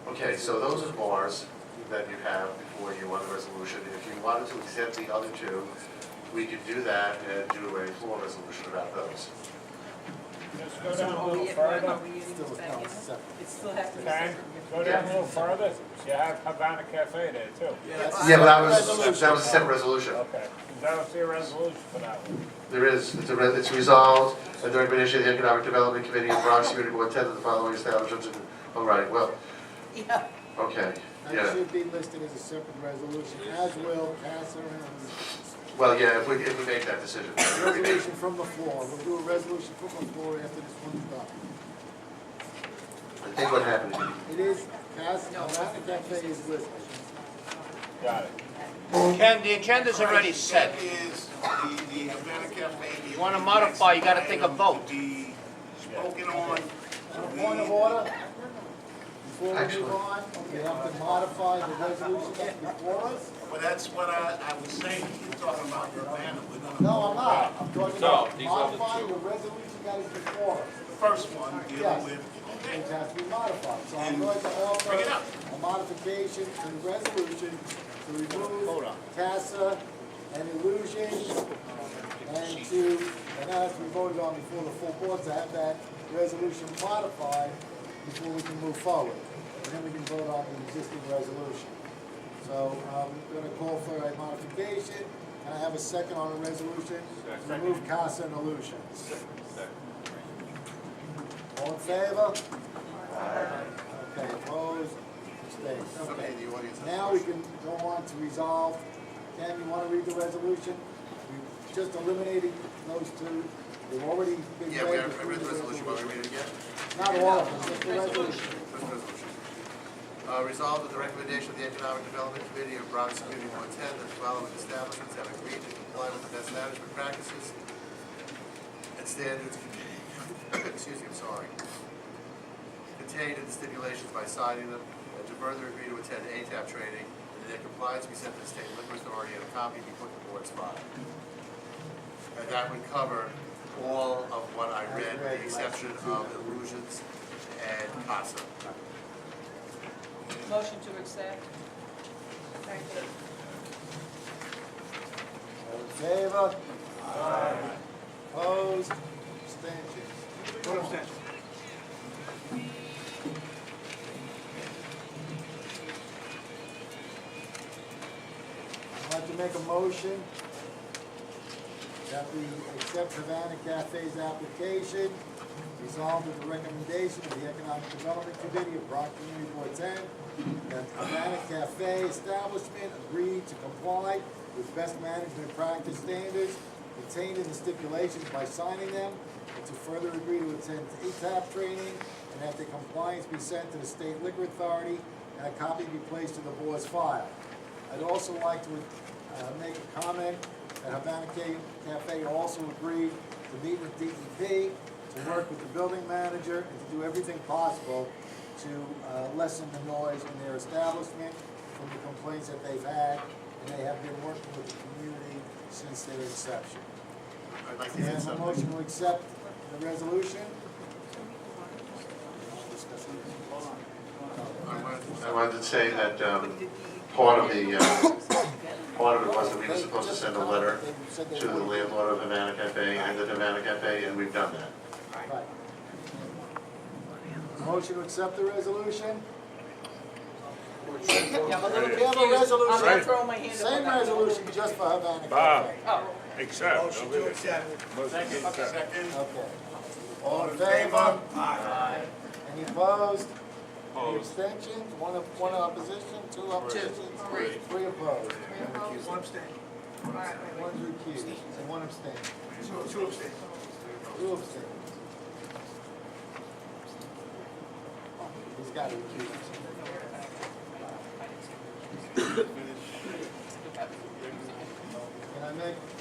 Okay, so those are bars that you have before you on the resolution. If you wanted to exempt the other two, we could do that and do a floor resolution about those. Let's go down a little further. It still has to be Okay, separate. go down a little further. You have Havana Cafe there too. Yeah, but that was a separate resolution. Okay, that was your resolution for that one. There is, it's resolved, that the recommendation of the Economic Development Committee and Bronx Community Board attended the following establishments. All right, well, Yeah. okay, That yeah. should be listed as a separate resolution, as will Casa and Well, yeah, if we make that decision. resolution from the floor. We'll do a resolution from the floor after this one's done. I think what happened, It is, Casa, Havana Cafe is listed. Got it. Ken, the agenda's already set. That is the Havana Cafe. You wanna modify, you gotta take a vote. To be spoken on. Point of order, before we move on, we have to modify the resolution that's before us. Well, that's what I was saying, you're talking about the Havana, we're gonna. No, I'm not, I'm talking No, about these are the modifying two. the resolution that is before us. The first one dealing Yes. with, okay, Which has to be modified, so I'm And going to offer bring it up. a modification to the resolution to remove CASA and illusion, and that has to be voted on before the full board to have that resolution modified before we can move forward. And then we can vote on the existing resolution. So I'm gonna call for a modification, and I have a second on the resolution to remove CASA and illusions. All in favor? Okay, opposed, abstained. Somebody in the audience. Now we can go on to resolve. Ken, you want to read the resolution? We just eliminated those two. They've already been Yeah, read. I read the resolution, want me to read it again? Not all of them, just the resolution. First resolution. Resolved that the recommendation of the Economic Development Committee of Bronx Community 110 that the following establishments have agreed to comply with the best management practices and standards excuse me, I'm sorry, contained in the stipulations by signing them, and to further agree to attend ATAP training, and that their compliance be sent to the State Liquor Authority and a copy be put in the board's file. And that would cover all of what I read, with the exception of illusions and CASA. Motion to accept. All in favor? Opposed? Abstentions? One abstention. I'd like to make a motion that we accept Havana Cafe's application, resolved with the recommendation of the Economic Development Committee of Bronx Community Board 10, that Havana Cafe establishment agreed to comply with best management practice standards contained in the stipulations by signing them, and to further agree to attend ATAP training, and that the compliance be sent to the State Liquor Authority, and a copy be placed in the board's file. I'd also like to make a comment that Havana Cafe also agreed to meet with DEP, to work with the building manager, and to do everything possible to lessen the noise in their establishment from the complaints that they've had, and they have been working with the community since their inception. I'd like to And add a something. motion to accept the resolution. I wanted to say that part of it was that we were supposed to send a letter to the landlord of Havana Cafe and the Havana Cafe, and we've done that. Right. Motion to accept the resolution. Yeah, I'm a little We have a confused. resolution. I'm gonna throw my hand up. Same resolution, just for Havana Bob, Cafe. Oh, accept. Motion to accept. Motion to accept. Second. Okay. All in favor? aye. Any opposed? Any Opposed. abstentions? One opposition, two oppositions? Three opposed. One abstain. One's recused, and one abstain. Two abstain. Two abstain. He's got to recuse himself.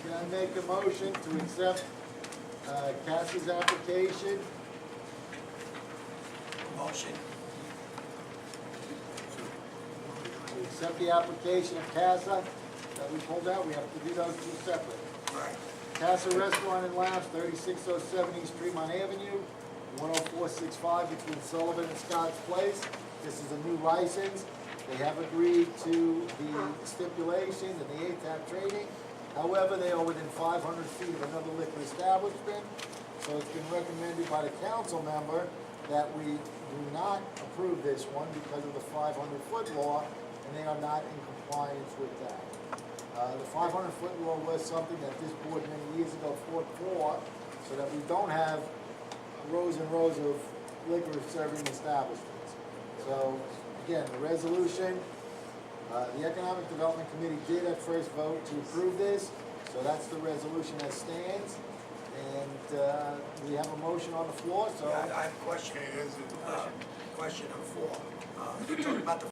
Can I make a motion to accept Cassie's application? Motion. To accept the application of CASA that we pulled out, we have to do those two separate. Right. CASA Restaurant and Lounge, 3607 East Tremont Avenue, 10465 between Sullivan and Scott's Place. This is a new license. They have agreed to the stipulations and the ATAP training. However, they are within 500 feet of another liquor establishment. So it's been recommended by the council member that we do not approve this one because of the 500-foot law, and they are not in compliance with that. The 500-foot law was something that this board many years ago fought for, so that we don't have rows and rows of liquor serving establishments. So, again, the resolution, the Economic Development Committee did at first vote to approve this, so that's the resolution that stands. And we have a motion on the floor, so. I have a question. Question number 4. You're talking about the